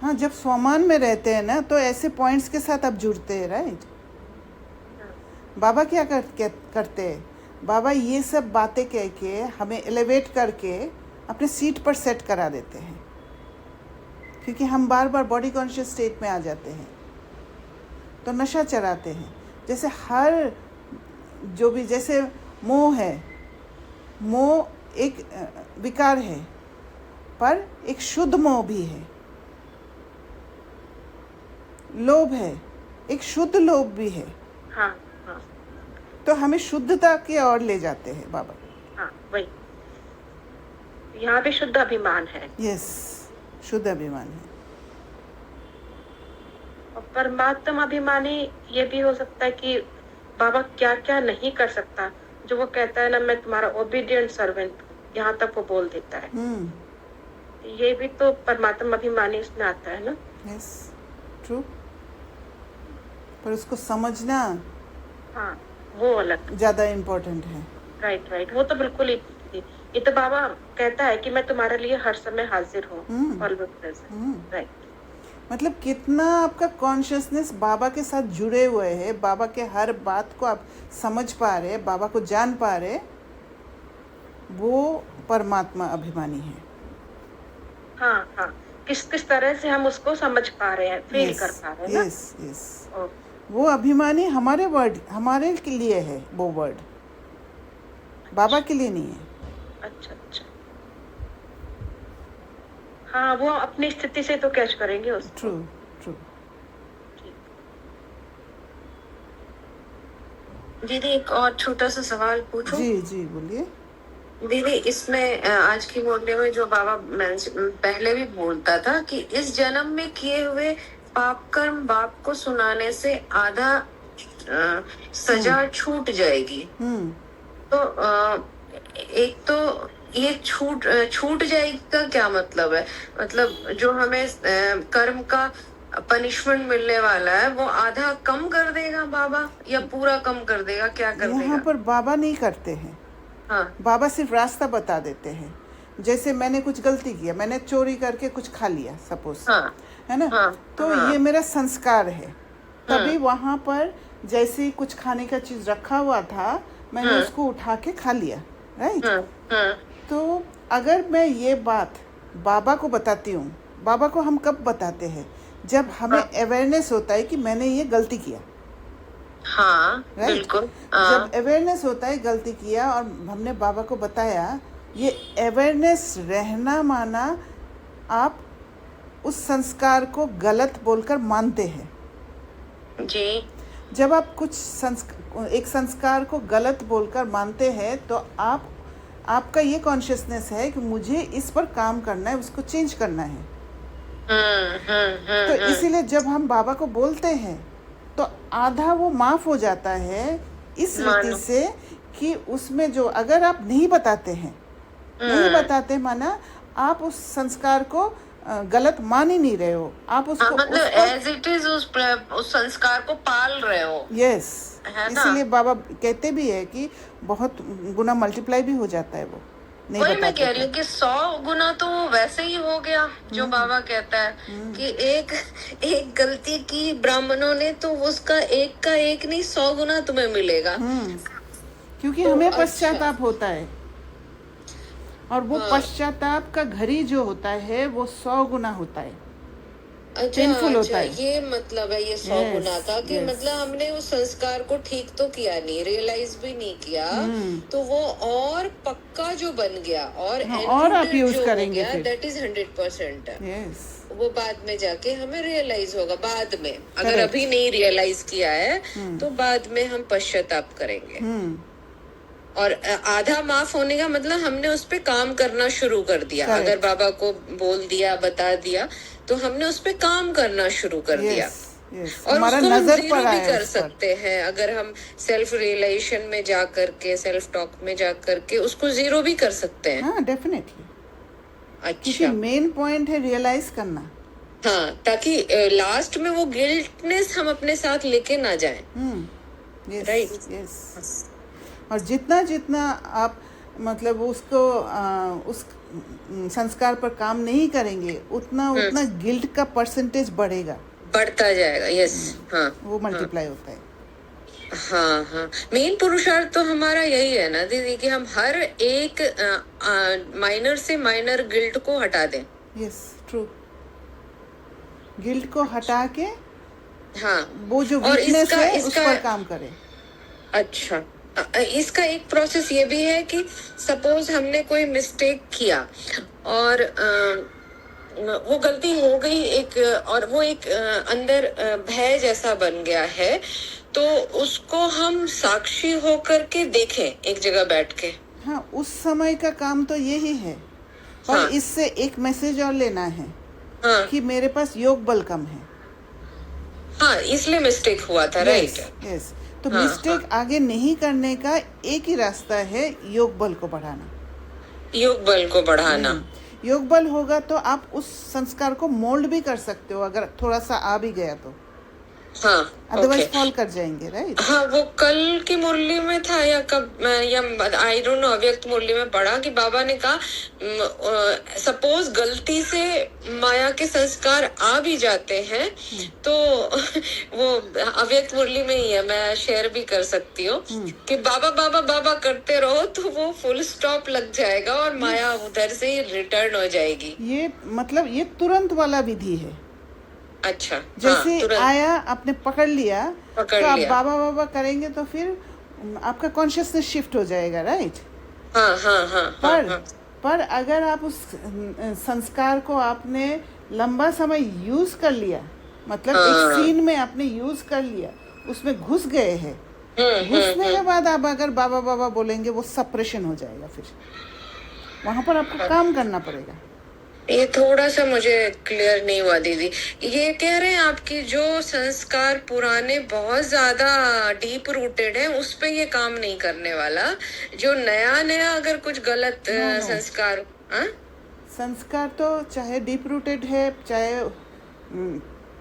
हाँ, जब स्वमान में रहते हैं ना तो ऐसे पॉइंट्स के साथ आप जुड़ते हैं, राइट. बाबा क्या करते हैं, बाबा ये सब बातें कह के हमें एलिवेट करके अपने सीट पर सेट करा देते हैं, क्योंकि हम बार बार बॉडी कॉन्शियस स्टेट में आ जाते हैं तो नशा चढ़ाते हैं. जैसे हर जो भी, जैसे मोह है, मोह एक विकार है पर एक शुद्ध मोह भी है. लोभ है, एक शुद्ध लोभ भी है. हाँ हाँ. तो हमें शुद्धता की ओर ले जाते हैं बाबा. हाँ वही, यहाँ भी शुद्ध अभिमान है. यस, शुद्ध अभिमान है. और परमात्मा अभिमानी ये भी हो सकता है कि बाबा क्या क्या नहीं कर सकता, जो वो कहता है ना मैं तुम्हारा ओबीडियंट सर्वेंट, यहाँ तक वो बोल देता है. ये भी तो परमात्मा अभिमानी इसमें आता है ना. Yes, true. पर उसको समझना हाँ वो अलग। ज्यादा इम्पोर्टेंट है। राइट राइट, वो तो बिल्कुल ही। ये तो बाबा कहता है कि मैं तुम्हारे लिए हर समय हाजिर हूँ, ऑलवेज प्रेजेंट। राइट, मतलब कितना आपका कॉन्शियसनेस बाबा के साथ जुड़े हुए हैं, बाबा के हर बात को आप समझ पा रहे, बाबा को जान पा रहे, वो परमात्मा अभिमानी है। हाँ हाँ, किस किस तरह से हम उसको समझ पा रहे हैं, फील कर पा रहे हैं ना। यस यस, वो अभिमानी हमारे वर्ड, हमारे के लिए है वो वर्ड, बाबा के लिए नहीं है। अच्छा अच्छा, हाँ, वो अपनी स्थिति से तो कैच करेंगे उसको। True true. दीदी एक और छोटा सा सवाल पूछूं? जी जी बोलिए। दीदी इसमें आज की मुरली में जो बाबा पहले भी बोलता था कि इस जन्म में किए हुए पाप कर्म बाप को सुनाने से आधा सजा छूट जाएगी। तो एक तो ये छूट जाएगी का क्या मतलब है? मतलब जो हमें कर्म का पनिशमेंट मिलने वाला है वो आधा कम कर देगा बाबा, या पूरा कम कर देगा, क्या कर देगा? यहाँ पर बाबा नहीं करते हैं। हाँ, बाबा सिर्फ रास्ता बता देते हैं। जैसे मैंने कुछ गलती किया, मैंने चोरी करके कुछ खा लिया सपोज, हाँ, है ना, हाँ, तो हाँ, ये मेरा संस्कार है। तभी वहाँ पर जैसे ही कुछ खाने का चीज रखा हुआ था, मैंने उसको उठा के खा लिया, राइट। तो अगर मैं ये बात बाबा को बताती हूँ, बाबा को हम कब बताते हैं? जब हमें अवेयरनेस होता है कि मैंने ये गलती किया। हाँ, राइट, बिल्कुल। जब अवेयरनेस होता है गलती किया और हमने बाबा को बताया, ये अवेयरनेस रहना माना आप उस संस्कार को गलत बोलकर मानते हैं जी। जब आप कुछ एक संस्कार को गलत बोलकर मानते हैं तो आपका ये कॉन्शियसनेस है कि मुझे इस पर काम करना है, उसको चेंज करना है। तो इसीलिए जब हम बाबा को बोलते हैं तो आधा वो माफ हो जाता है, इस रीति से कि उसमें जो अगर आप नहीं बताते हैं, नहीं बताते माना आप उस संस्कार को गलत मान ही नहीं रहे हो, आप उसको मतलब एज इट इज उस संस्कार को पाल रहे हो। यस, है ना? इसीलिए बाबा कहते भी है कि बहुत गुना मल्टीप्लाई भी हो जाता है वो नहीं वही मैं बताते कह रही हूँ कि 100 गुना तो वो वैसे ही हो गया जो बाबा कहता है कि एक गलती की ब्राह्मणों ने तो उसका एक का एक नहीं 100 गुना तुम्हें मिलेगा। क्योंकि हमें पश्चाताप होता है, और वो पश्चाताप का घड़ी जो होता है वो 100 गुना होता है। अच्छा, पेनफुल होता है। ये मतलब है ये 100 गुना का कि मतलब हमने उस संस्कार को ठीक तो किया नहीं, रियलाइज भी नहीं किया, तो वो और पक्का जो बन गया और आप यूज करेंगे फिर, दैट इज 100%। यस, वो बाद में जाके हमें रियलाइज होगा, बाद में अगर अभी नहीं रियलाइज किया है तो बाद में हम पश्चाताप करेंगे। और आधा माफ होने का मतलब हमने उस पे काम करना शुरू कर दिया। अगर बाबा को बोल दिया, बता दिया, तो हमने उस पे काम करना शुरू कर दिया। और उसको हम जीरो भी कर सकते हैं अगर हम सेल्फ रियलाइजेशन में जा करके, सेल्फ टॉक में जा करके उसको जीरो भी कर सकते हैं। हाँ डेफिनेटली। अच्छा, मेन पॉइंट है रियलाइज करना। हाँ, ताकि लास्ट में वो गिल्टनेस हम अपने साथ लेके ना जाए। Right, yes. और जितना जितना आप मतलब उसको उस संस्कार पर काम नहीं करेंगे, उतना उतना गिल्ट का परसेंटेज बढ़ता जाएगा। यस, हाँ, वो मल्टीप्लाई होता है। हाँ हाँ, मेन पुरुषार्थ तो हमारा यही है ना दीदी कि हम हर एक माइनर से माइनर गिल्ट को हटा दें। Yes, true. गिल्ट को हटा के हाँ, वो जो वीकनेस है उस पर काम करें। अच्छा, इसका एक प्रोसेस ये भी है कि सपोज हमने कोई मिस्टेक किया और वो गलती हो गई एक, और वो एक अंदर भय जैसा बन गया है, तो उसको हम साक्षी होकर के देखें एक जगह बैठ के। हाँ, उस समय का काम तो यही है, पर इससे एक मैसेज और लेना है कि मेरे पास योग बल कम है। हाँ, इसलिए मिस्टेक हुआ था। Right, yes. तो मिस्टेक आगे नहीं करने का एक ही रास्ता है, योग बल को बढ़ाना। योग बल को बढ़ाना। योग बल होगा तो आप उस संस्कार को मोल्ड भी कर सकते हो, अगर थोड़ा सा आ भी गया तो। हाँ अदरवाइज ओके। फॉल कर जाएंगे, राइट? हाँ, वो कल की मुरली में था या कब, या आई डोंट नो, अव्यक्त मुरली में पढ़ा कि बाबा ने कहा सपोज गलती से माया के संस्कार आ भी जाते हैं तो वो अव्यक्त मुरली में ही है, मैं शेयर भी कर सकती हूँ कि बाबा बाबा बाबा करते रहो तो वो फुल स्टॉप लग जाएगा और माया उधर से ही रिटर्न हो जाएगी। ये मतलब ये तुरंत वाला विधि है। अच्छा, जैसे हाँ, तुरंत आया, आपने पकड़ लिया, पकड़ तो आप लिया। बाबा बाबा करेंगे तो फिर आपका कॉन्शियसनेस शिफ्ट हो जाएगा, राइट? हाँ हाँ हाँ हाँ पर अगर आप उस संस्कार को आपने लंबा समय यूज कर लिया, मतलब एक सीन में आपने यूज कर लिया, उसमें घुस गए हैं, घुसने के बाद आप अगर बाबा बाबा बोलेंगे वो सप्रेशन हो जाएगा, फिर वहां पर आपको काम करना पड़ेगा। ये थोड़ा सा मुझे क्लियर नहीं हुआ दीदी। ये कह रहे हैं आपकी जो संस्कार पुराने बहुत ज्यादा डीप रूटेड है उस पे ये काम नहीं करने वाला, जो नया नया अगर कुछ गलत No. संस्कार, हाँ? संस्कार तो चाहे डीप रूटेड है, चाहे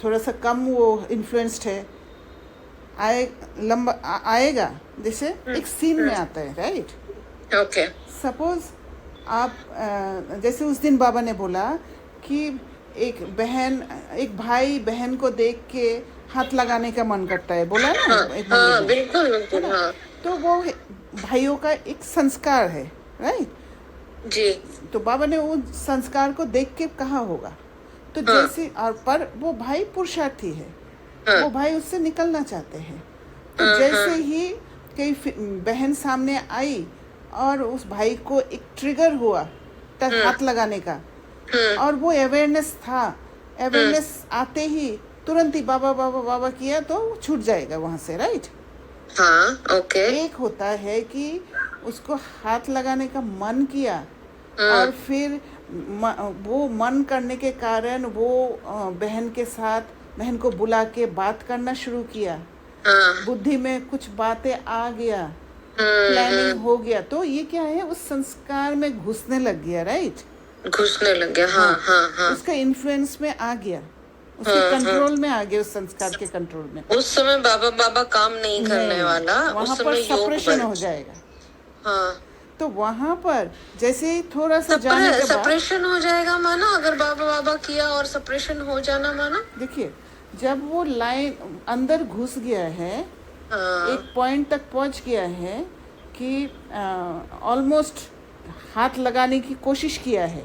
थोड़ा सा कम वो इन्फ्लुएंस्ड है, आएगा, जैसे एक सीन में आता है, राइट? ओके। सपोज आप जैसे उस दिन बाबा ने बोला कि एक भाई बहन को देख के हाथ लगाने का मन करता है, बोला ना एक हाँ बंदे ने, बिल्कुल बिल्कुल, हाँ तो वो भाइयों का एक संस्कार है, राइट? जी। तो बाबा ने वो संस्कार को देख के कहा होगा, तो जैसे और पर वो भाई पुरुषार्थी है, वो भाई उससे निकलना चाहते हैं, तो जैसे ही कई बहन सामने आई और उस भाई को एक ट्रिगर हुआ हाथ लगाने का, और वो अवेयरनेस था, अवेयरनेस आते ही तुरंत ही बाबा बाबा बाबा किया तो छूट जाएगा वहां से, राइट? हाँ ओके। एक होता है कि उसको हाथ लगाने का मन किया और फिर वो मन करने के कारण वो बहन के साथ, बहन को बुला के बात करना शुरू किया, बुद्धि में कुछ बातें आ गया, प्लानिंग हो गया, तो ये क्या है, उस संस्कार में घुसने लग गया, राइट? घुसने लग गया, हाँ हाँ हाँ। उसका इन्फ्लुएंस में आ गया, उसके कंट्रोल में आ गया, उस संस्कार के कंट्रोल में। उस समय बाबा बाबा काम नहीं करने वाला, वहां उस पर समय योग सप्रेशन बल। हो जाएगा। हाँ, तो वहां पर जैसे ही थोड़ा सा जाने के बाद सप्रेशन हो जाएगा माना, अगर बाबा बाबा किया और सप्रेशन हो जाना माना, देखिए, जब वो लाइन अंदर घुस गया है, एक पॉइंट तक पहुंच गया है कि ऑलमोस्ट हाथ लगाने की कोशिश किया है,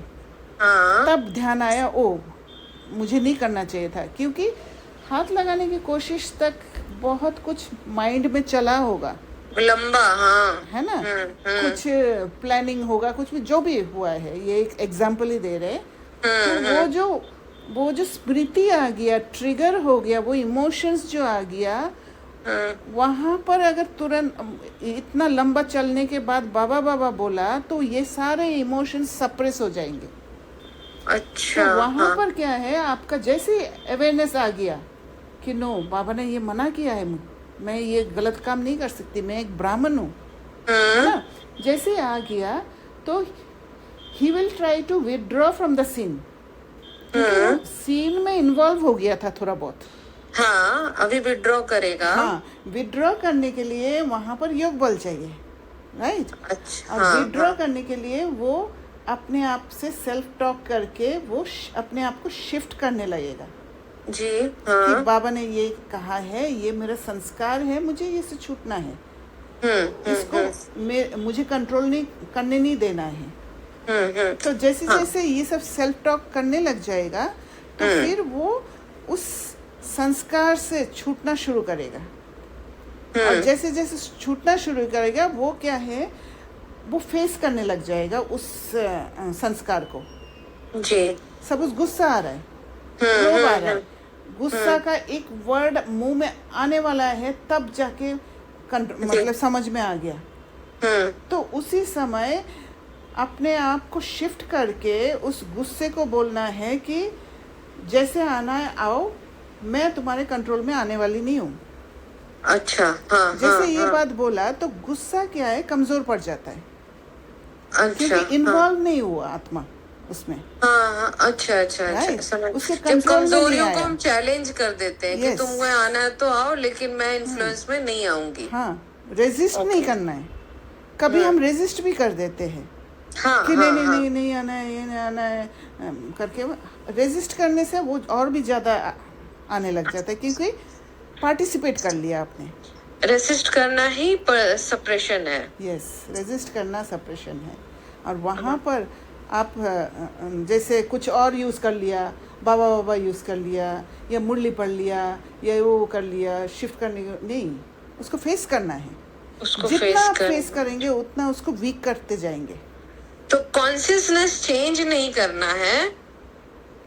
तब ध्यान आया, ओ मुझे नहीं करना चाहिए था, क्योंकि हाथ लगाने की कोशिश तक बहुत कुछ माइंड में चला होगा, लंबा, हाँ है ना, कुछ प्लानिंग होगा, कुछ भी जो भी हुआ है, ये एक एग्जांपल ही दे रहे, तो वो जो स्मृति आ गया, ट्रिगर हो गया, वो इमोशंस जो आ गया, वहां पर अगर तुरंत इतना लंबा चलने के बाद बाबा बाबा बोला तो ये सारे इमोशंस सप्रेस हो जाएंगे। अच्छा, तो वहां पर क्या है, आपका जैसे अवेयरनेस आ गया कि नो, बाबा ने ये मना किया है, मैं ये गलत काम नहीं कर सकती, मैं एक ब्राह्मण हूँ, है ना, जैसे आ गया तो he will try to withdraw from the scene, क्योंकि सीन में इन्वॉल्व हो गया था थोड़ा बहुत। हाँ, अभी विड्रॉ करेगा। हाँ, विड्रॉ करने के लिए वहां पर योग बल चाहिए, राइट? अच्छा, और विड्रॉ करने के लिए वो अपने आप से सेल्फ टॉक करके वो अपने आप को शिफ्ट करने लगेगा जी, कि बाबा ने ये कहा है, ये मेरा संस्कार है, मुझे ये से छूटना है, इसको मुझे कंट्रोल नहीं करने नहीं देना है। तो जैसे जैसे ये सब सेल्फ टॉक करने लग जाएगा तो फिर वो उस संस्कार से छूटना शुरू करेगा, और जैसे जैसे छूटना शुरू करेगा वो क्या है, वो फेस करने लग जाएगा उस संस्कार को जी। सब उस गुस्सा आ रहा है, क्रोध आ रहा है, गुस्सा का एक वर्ड मुंह में आने वाला है, तब जाके मतलब समझ में आ गया। तो उसी समय अपने आप को शिफ्ट करके उस गुस्से को बोलना है कि जैसे आना है आओ, मैं तुम्हारे कंट्रोल में आने वाली नहीं हूँ। अच्छा, हाँ, जैसे ये बात बोला तो गुस्सा क्या है, कमजोर पड़ जाता है, अच्छा, क्योंकि इन्वॉल्व नहीं हुआ आत्मा, उसमें। हाँ, अच्छा अच्छा अच्छा, Right? समझ। उसके जब कंट्रोल में नहीं कमजोरियों को आया। हम चैलेंज कर देते हैं कि Yes. तुमको आना है तो आओ, लेकिन मैं इन्फ्लुएंस में नहीं आऊंगी। हाँ, रेजिस्ट नहीं करना है। कभी हम रेजिस्ट भी कर देते हैं हाँ कि हाँ नहीं नहीं हाँ, नहीं नहीं आना है, ये नहीं आना है, करके रेजिस्ट करने से वो और भी ज़्यादा आने लग जाता है, क्योंकि पार्टिसिपेट कर लिया आपने। रेसिस्ट करना ही सप्रेशन है। यस, रेजिस्ट करना सप्रेशन है। और वहाँ पर आप जैसे कुछ और यूज़ कर लिया, बाबा बाबा यूज़ कर लिया, या मुरली पढ़ लिया, या वो कर लिया, शिफ्ट करने नहीं, उसको फेस करना है। उसको जितना आप फेस फेस करेंगे उतना उसको वीक करते जाएंगे। तो कॉन्शियसनेस चेंज नहीं करना है।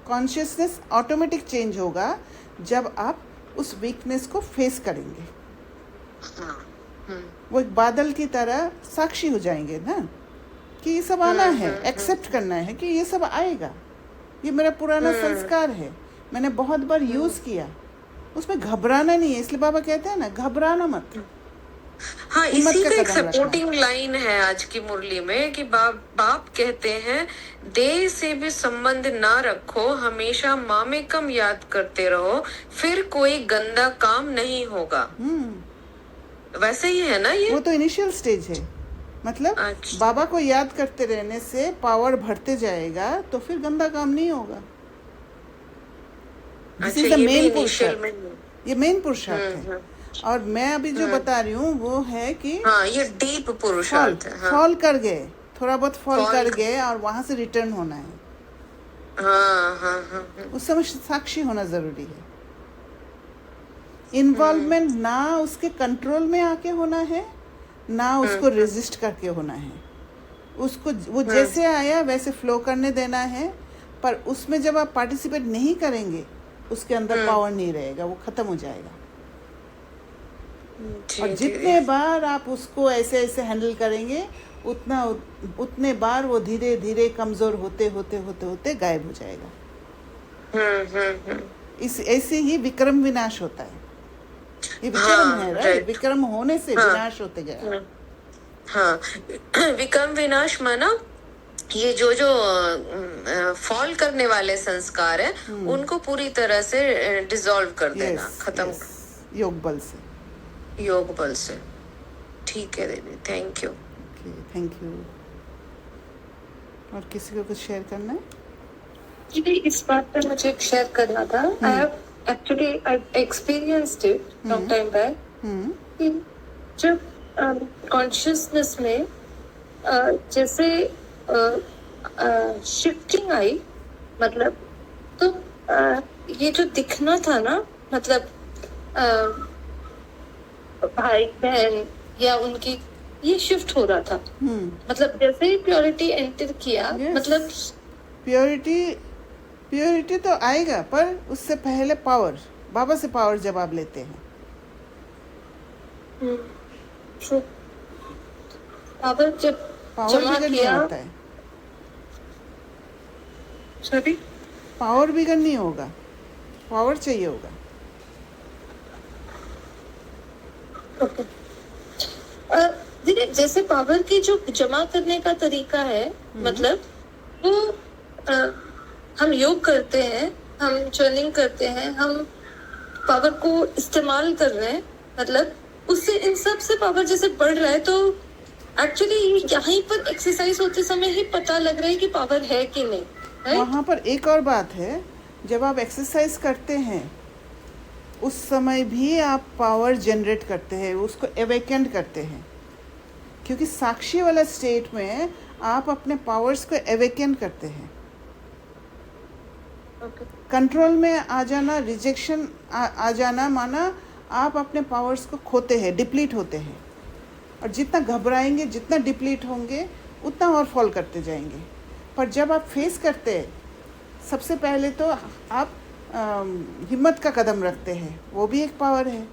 कॉन्शियसनेस ऑटोमेटिक चेंज होगा जब आप उस वीकनेस को फेस करेंगे। हाँ, वो एक बादल की तरह साक्षी हो जाएंगे ना कि ये सब आना है, एक्सेप्ट करना है कि ये सब आएगा, ये मेरा पुराना संस्कार है, मैंने बहुत बार यूज़ किया, उसमें घबराना नहीं है। इसलिए बाबा कहते हैं ना, घबराना मत। हाँ, हिम्मत इसी का का एक कदम रखना। सपोर्टिंग लाइन है आज की मुरली में कि बाप कहते हैं, देह से भी संबंध ना रखो, हमेशा मामेकम याद करते रहो, फिर कोई गंदा काम नहीं होगा। वैसे ही है ना वो ये? तो इनिशियल स्टेज है। मतलब अच्छा। बाबा को याद करते रहने से पावर बढ़ते जाएगा, तो फिर गंदा काम नहीं होगा। दिस अच्छा, इज द ये भी मेन इनिशियल पुरुषार्थ। में। ये मेन पुरुषार्थ है। और मैं अभी जो बता रही हूँ वो है कि हाँ, ये डीप फॉल पुरुषार्थ है। हाँ फॉल कर गए, थोड़ा बहुत फॉल Fall कर गए, और वहां से रिटर्न होना है। हाँ हाँ हाँ हाँ। उस समय साक्षी होना जरूरी है। इन्वॉल्वमेंट ना उसके कंट्रोल में आके होना है, ना उसको रेजिस्ट करके होना है। उसको वो जैसे आया वैसे फ्लो करने देना है। पर उसमें जब आप पार्टिसिपेट नहीं करेंगे, उसके अंदर पावर नहीं रहेगा, वो खत्म हो जाएगा। जी, और जी। जितने बार आप उसको ऐसे ऐसे हैंडल करेंगे, उतने बार वो धीरे धीरे कमजोर होते होते होते होते गायब हो जाएगा। इस ऐसे ही विक्रम विनाश होता है। ये विक्रम हाँ, है, right. राइट? विक्रम होने से हाँ। विनाश होते गया। हाँ, विक्रम विनाश माना ये जो जो फॉल करने वाले संस्कार है, उनको पूरी तरह से डिसॉल्व कर देना, यस, खत्म यस, योग बल से। योग बल से। ठीक है दीदी, thank you. Okay, thank you. और किसी को कुछ शेयर करना है? जी, इस बात पे मुझे एक शेयर करना था। I have actually experienced it long time back कि जब कॉन्शियसनेस में जैसे शिफ्टिंग आई, मतलब तो ये जो दिखना था ना, मतलब भाई बहन या उनकी, ये शिफ्ट हो रहा था। मतलब जैसे ही प्योरिटी एंटर किया, Yes. मतलब प्योरिटी तो आएगा, पर उससे पहले पावर, बाबा से पावर जब आप लेते हैं। पावर जब पावर जमा बिगड़ नहीं किया, होता है, सॉरी, पावर बिगड़ नहीं होगा, पावर चाहिए होगा। दीदी जैसे पावर की जो जमा करने का तरीका है, मतलब वो हम योग करते हैं, हम चर्निंग करते हैं, हम पावर को इस्तेमाल कर रहे हैं, मतलब उससे इन सब से पावर जैसे बढ़ रहा है। तो एक्चुअली यहीं पर एक्सरसाइज होते समय ही पता लग रहा है कि पावर है कि नहीं, right? वहाँ पर एक और बात है, जब आप एक्सरसाइज करते हैं उस समय भी आप पावर जनरेट करते हैं, उसको एवेकेंड करते हैं, क्योंकि साक्षी वाला स्टेट में आप अपने पावर्स को एवेकेंड करते हैं। कंट्रोल में आ जाना, रिजेक्शन आ जाना, माना आप अपने पावर्स को खोते हैं, डिप्लीट होते हैं। और जितना घबराएंगे, जितना डिप्लीट होंगे, उतना और फॉल करते जाएंगे। पर जब आप फेस करते हैं, सबसे पहले तो आप हिम्मत का कदम रखते हैं, वो भी एक पावर है।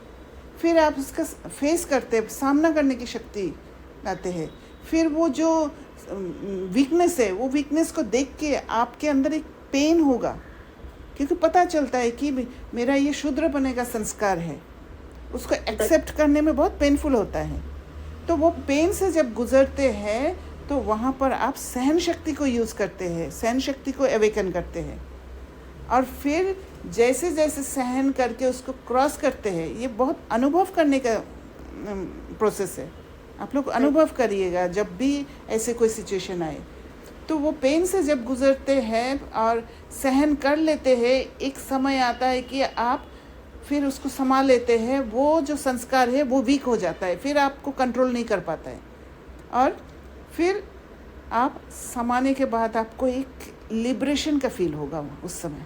फिर आप उसका फेस करते हैं, सामना करने की शक्ति लाते हैं। फिर वो जो वीकनेस है, वो वीकनेस को देख के आपके अंदर एक पेन होगा, क्योंकि पता चलता है कि मेरा ये शूद्र बने का संस्कार है। उसको एक्सेप्ट करने में बहुत पेनफुल होता है। तो वो पेन से जब गुजरते हैं तो वहाँ पर आप सहन शक्ति को यूज़ करते हैं, सहन शक्ति को अवेकन करते हैं, और फिर जैसे जैसे सहन करके उसको क्रॉस करते हैं, ये बहुत अनुभव करने का प्रोसेस है। आप लोग अनुभव करिएगा जब भी ऐसे कोई सिचुएशन आए, तो वो पेन से जब गुजरते हैं और सहन कर लेते हैं, एक समय आता है कि आप फिर उसको संभाल लेते हैं, वो जो संस्कार है वो वीक हो जाता है, फिर आपको कंट्रोल नहीं कर पाता है, और फिर आप संभालने के बाद आपको एक लिबरेशन का फील होगा, उस समय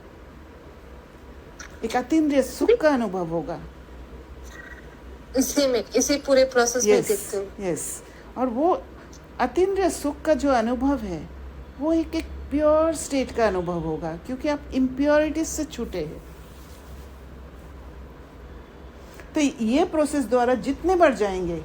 एक अतीन्द्रिय सुख का अनुभव होगा। इसी पूरे प्रोसेस में देखते हो। यस, और वो अतीन्द्रिय सुख का जो अनुभव है वो एक प्योर स्टेट का अनुभव होगा, क्योंकि आप इम्प्योरिटीज से छूटे हैं। तो ये प्रोसेस द्वारा जितने बार जाएंगे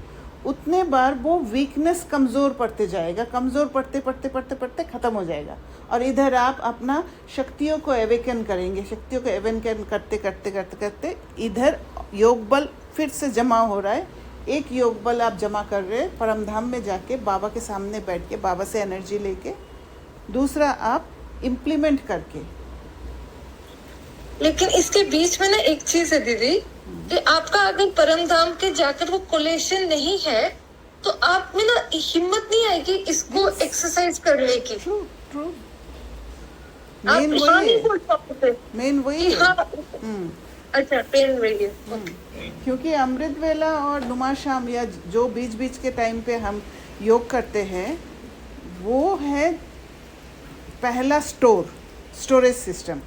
उतने बार वो वीकनेस कमज़ोर पड़ते जाएगा, कमज़ोर पड़ते पड़ते पड़ते पड़ते ख़त्म हो जाएगा, और इधर आप अपना शक्तियों को अवेकन करेंगे। शक्तियों को अवेकन करते करते करते करते इधर योग बल फिर से जमा हो रहा है। एक योग बल आप जमा कर रहे हैं परम धाम में जाके, बाबा के सामने बैठ के, बाबा से एनर्जी लेके, दूसरा आप इम्प्लीमेंट करके। लेकिन इसके बीच में ना एक चीज है दीदी, कि आपका अगर परम धाम के जाकर वो कोलेशन नहीं है तो आप में ना हिम्मत नहीं आएगी इसको एक्सरसाइज करने की। ट्रू ट्रू, आप मेन हाँ वही नहीं है, बोल पाते मेन वही कि है। हाँ, अच्छा पेन वही है। क्योंकि अमृत वेला और नुमा शाम या जो बीच बीच के टाइम पे हम योग करते हैं, वो है पहला स्टोरेज सिस्टम।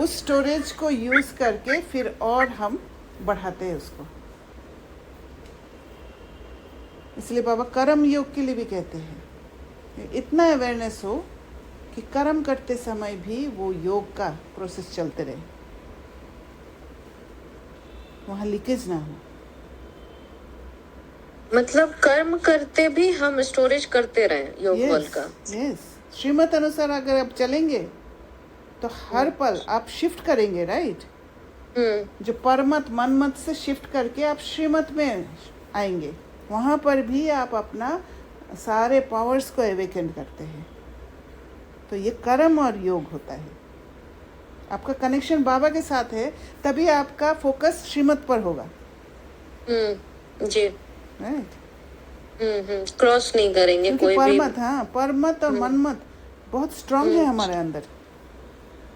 उस स्टोरेज को यूज़ करके फिर और हम बढ़ाते हैं उसको। इसलिए बाबा कर्म योग के लिए भी कहते हैं, इतना अवेयरनेस हो कि कर्म करते समय भी वो योग का प्रोसेस चलते रहे, वहाँ लीकेज ना हो। मतलब कर्म करते भी हम स्टोरेज करते रहे योग बल का। यस, श्रीमत अनुसार अगर आप चलेंगे तो हर पल आप शिफ्ट करेंगे, राइट? जो परमत मनमत से शिफ्ट करके आप श्रीमत में आएंगे, वहाँ पर भी आप अपना सारे पावर्स को अवेकन करते हैं। तो ये कर्म और योग होता है। आपका कनेक्शन बाबा के साथ है, तभी आपका फोकस श्रीमत पर होगा। जी, राइट, क्रॉस नहीं करेंगे क्योंकि कोई परमत, भी। हाँ, परमत और मनमत बहुत स्ट्रांग है हमारे अंदर,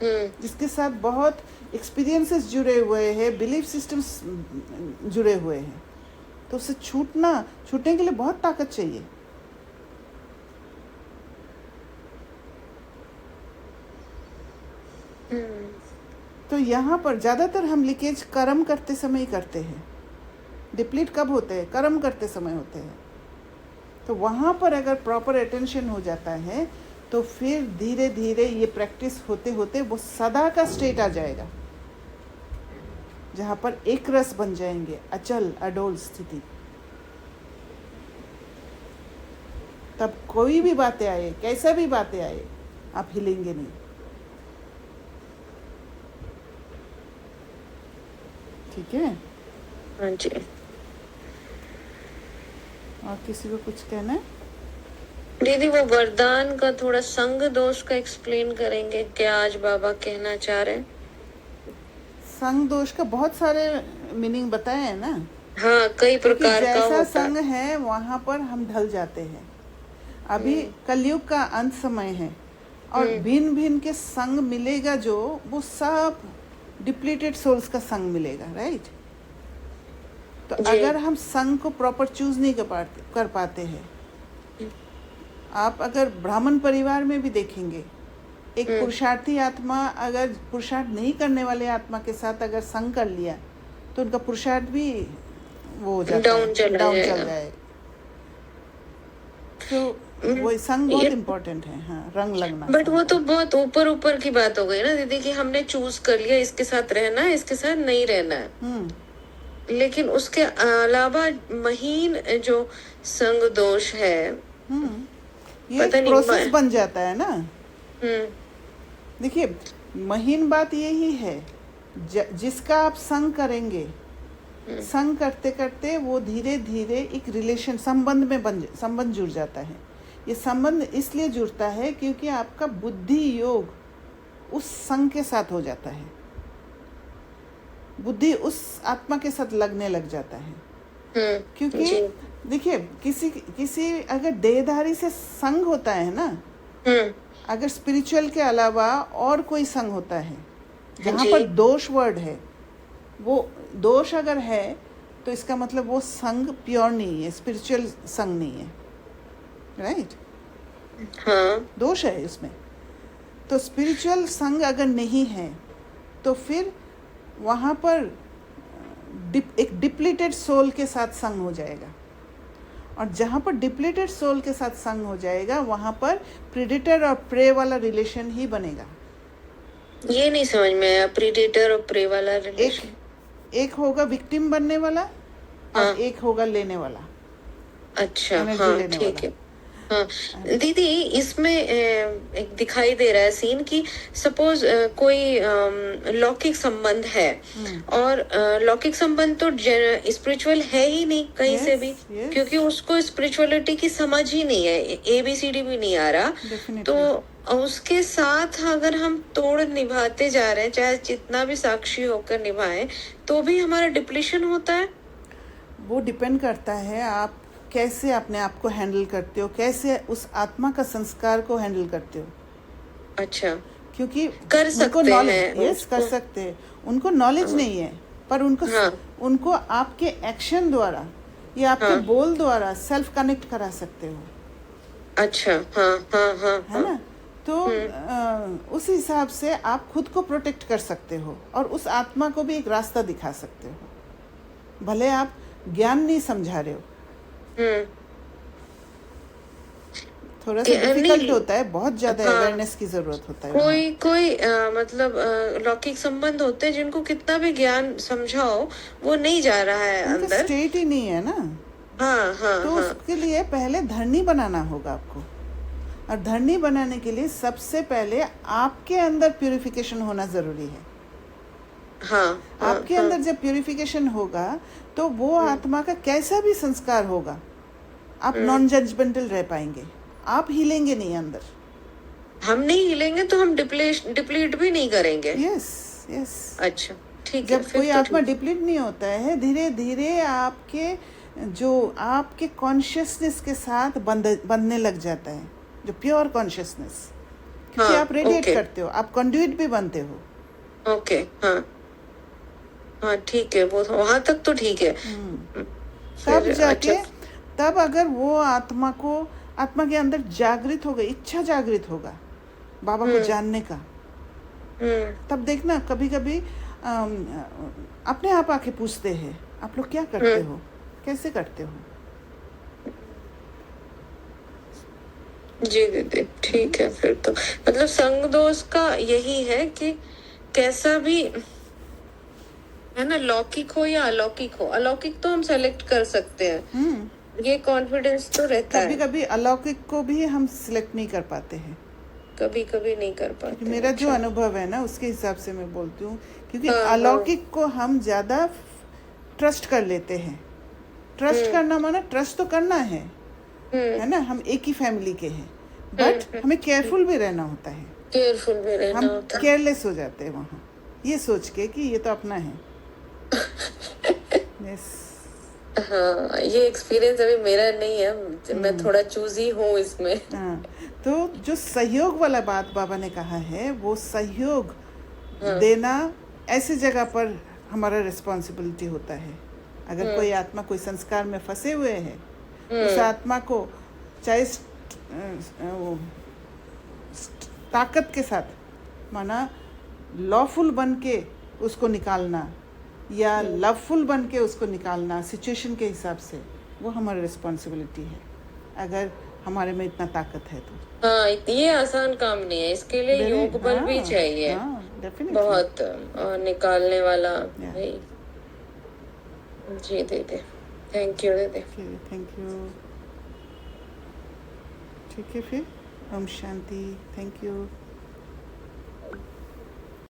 जिसके साथ बहुत एक्सपीरियंसेस जुड़े हुए हैं, बिलीफ सिस्टम्स जुड़े हुए हैं। तो उससे छूटने के लिए बहुत ताकत चाहिए। तो यहाँ पर ज़्यादातर हम लीकेज कर्म करते समय ही करते हैं। डिप्लीट कब होते हैं? कर्म करते समय होते हैं। तो वहाँ पर अगर प्रॉपर अटेंशन हो जाता है तो फिर धीरे धीरे ये प्रैक्टिस होते होते वो सदा का स्टेट आ जाएगा, जहाँ पर एक रस बन जाएंगे, अचल अडोल स्थिति। तब कोई भी बातें आए, कैसा भी बातें आए, आप हिलेंगे नहीं। ठीक है? हाँ जी। और किसी को कुछ कहना है? दीदी वो वरदान का थोड़ा संग दोष का एक्सप्लेन करेंगे क्या आज बाबा कहना चाह रहे हैं? संग दोष का बहुत सारे मीनिंग बताए हैं ना। हाँ, कई प्रकार का जैसा होता संग है वहाँ पर हम ढल जाते हैं। अभी कलयुग का अंत समय है और भिन्न भिन्न के संग मिलेगा, जो वो सब डिप्लीटेड सोल्स का संग मिलेगा, राइट? तो अगर हम संग को प्रॉपर चूज नहीं कर पाते हैं, आप अगर ब्राह्मण परिवार में भी देखेंगे, एक पुरुषार्थी आत्मा अगर पुरुषार्थ नहीं करने वाले आत्मा के साथ अगर संग कर लिया तो उनका पुरुषार्थ भी वो हो जाता है, डाउन चल जाएगा। तो वो संग बहुत इम्पोर्टेंट है। हाँ, रंग लगना। बट वो तो बहुत ऊपर ऊपर की बात हो गई ना दीदी, कि हमने चूज कर लिया इसके साथ रहना है, इसके साथ नहीं रहना है। लेकिन उसके अलावा महीन जो संग दोष है, ये प्रोसेस बन जाता है ना। देखिए, महीन बात यही है, जिसका आप संग करेंगे, संग करते करते वो धीरे धीरे एक रिलेशन संबंध जुड़ जाता है। ये संबंध इसलिए जुड़ता है क्योंकि आपका बुद्धि योग उस संग के साथ हो जाता है, बुद्धि उस आत्मा के साथ लगने लग जाता है। क्योंकि जी। देखिए किसी अगर देहधारी से संग होता है ना, अगर स्पिरिचुअल के अलावा और कोई संग होता है जहाँ जी। पर दोष वर्ड है, वो दोष अगर है तो इसका मतलब वो संग प्योर नहीं है, स्पिरिचुअल संग नहीं है, राइट? हाँ, दोष है इसमें। तो स्पिरिचुअल संग अगर नहीं है तो फिर वहाँ पर एक डिप्लीटेड सोल के साथ संग हो जाएगा, और जहाँ पर डिप्लीटेड सोल के साथ संग हो जाएगा वहाँ पर प्रेडेटर और प्रे वाला रिलेशन ही बनेगा। ये नहीं समझ में आया, प्रीडेटर और प्रे वाला रिलेशन। एक होगा विक्टिम बनने वाला और हाँ। एक होगा लेने वाला, अच्छा, एनर्जी हाँ लेने ठीक वाला। है। हाँ दीदी, इसमें एक दिखाई दे रहा है सीन कि सपोज कोई लौकिक संबंध है, और लौकिक संबंध तो स्पिरिचुअल है ही नहीं कहीं से भी, yes. क्योंकि उसको स्पिरिचुअलिटी की समझ ही नहीं है, ABCD भी नहीं आ रहा। Definitely. तो उसके साथ अगर हम तोड़ निभाते जा रहे हैं, चाहे जितना भी साक्षी होकर निभाएं, तो भी हमारा डिप्लीशन होता है। वो डिपेंड करता है आप कैसे अपने आप को हैंडल करते हो, कैसे उस आत्मा का संस्कार को हैंडल करते हो। अच्छा, क्योंकि कर सकते हैं यस कर सकते हैं, उनको नॉलेज नहीं है, पर उनको उनको आपके एक्शन द्वारा या आपके बोल द्वारा सेल्फ कनेक्ट करा सकते हो। अच्छा, हाँ हाँ हाँ है ना? तो उस हिसाब से आप खुद को प्रोटेक्ट कर सकते हो और उस आत्मा को भी एक रास्ता दिखा सकते हो, भले आप ज्ञान नहीं समझा रहे हो। थोड़ा सा डिफिकल्ट होता है, बहुत ज्यादा अवेयरनेस की जरूरत होता है। कोई मतलब लौकिक संबंध होते हैं जिनको कितना भी ज्ञान समझाओ वो नहीं जा रहा है अंदर, स्टेट ही नहीं है ना। हाँ हाँ तो हाँ। उसके लिए पहले धरनी बनाना होगा आपको, और धरनी बनाने के लिए सबसे पहले आपके अंदर प्यूरिफिकेशन होना जरूरी है। हाँ, आपके अंदर जब प्यूरिफिकेशन होगा तो वो आत्मा का कैसा भी संस्कार होगा, आप नॉन जजमेंटल रह पाएंगे, आप हिलेंगे नहीं अंदर। हम नहीं हिलेंगे तो हम डिप्लीट भी नहीं करेंगे। Yes yes. अच्छा ठीक है। जब कोई आत्मा डिप्लीट नहीं होता है, धीरे धीरे आपके कॉन्शियसनेस के साथ बंधने लग जाता है, जो प्योर कॉन्शियसनेस, क्योंकि आप रेडिएट करते हो, आप कंड्यूट भी बनते हो। ओके, हाँ हाँ ठीक है, वो वहां तक तो ठीक है। तब जाके तब अगर वो आत्मा के अंदर जागृत होगा, इच्छा जागृत होगा बाबा को जानने का, तब देखना कभी कभी अपने आप आके पूछते हैं, आप लोग क्या करते हो, कैसे करते हो। जी दीदी ठीक है। फिर तो मतलब संग दोष का यही है कि कैसा भी है ना, लौकिक हो या अलौकिक हो, अलौकिक तो हम सेलेक्ट कर सकते हैं, ये कॉन्फिडेंस तो रहता है। कभी कभी अलौकिक को भी हम सिलेक्ट नहीं कर पाते हैं, कभी कभी नहीं कर पाते। मेरा जो अनुभव है ना उसके हिसाब से मैं बोलती हूँ, क्योंकि अलौकिक को हम ज्यादा ट्रस्ट कर लेते हैं। ट्रस्ट करना माना ट्रस्ट तो करना है ना, हम एक ही फैमिली के हैं, बट हमें केयरफुल भी रहना होता है। केयरफुल भी रहना हम होता है। केयरलेस हो जाते हैं वहाँ, ये सोच के कि ये तो अपना है। yes. हाँ, ये एक्सपीरियंस अभी मेरा नहीं है, मैं थोड़ा चूजी हूँ इसमें। हाँ, तो जो सहयोग वाला बात बाबा ने कहा है, वो सहयोग देना ऐसी जगह पर हमारा रिस्पॉन्सिबिलिटी होता है। अगर कोई आत्मा कोई संस्कार में फंसे हुए है, उस आत्मा को चाहे ताकत के साथ, माना लॉफुल बन के उसको निकालना या लवफुल बन के उसको निकालना सिचुएशन के हिसाब से, वो हमारी रिस्पॉन्सिबिलिटी है, अगर हमारे में इतना ताकत है तो। हाँ, ये आसान काम नहीं है, इसके लिए योग बल भी चाहिए। बहुत, और निकालने वाला भाई। जी दीदी, थैंक यू दीदी। Thank you. ठीक है फिर, ओम शांति। Thank you.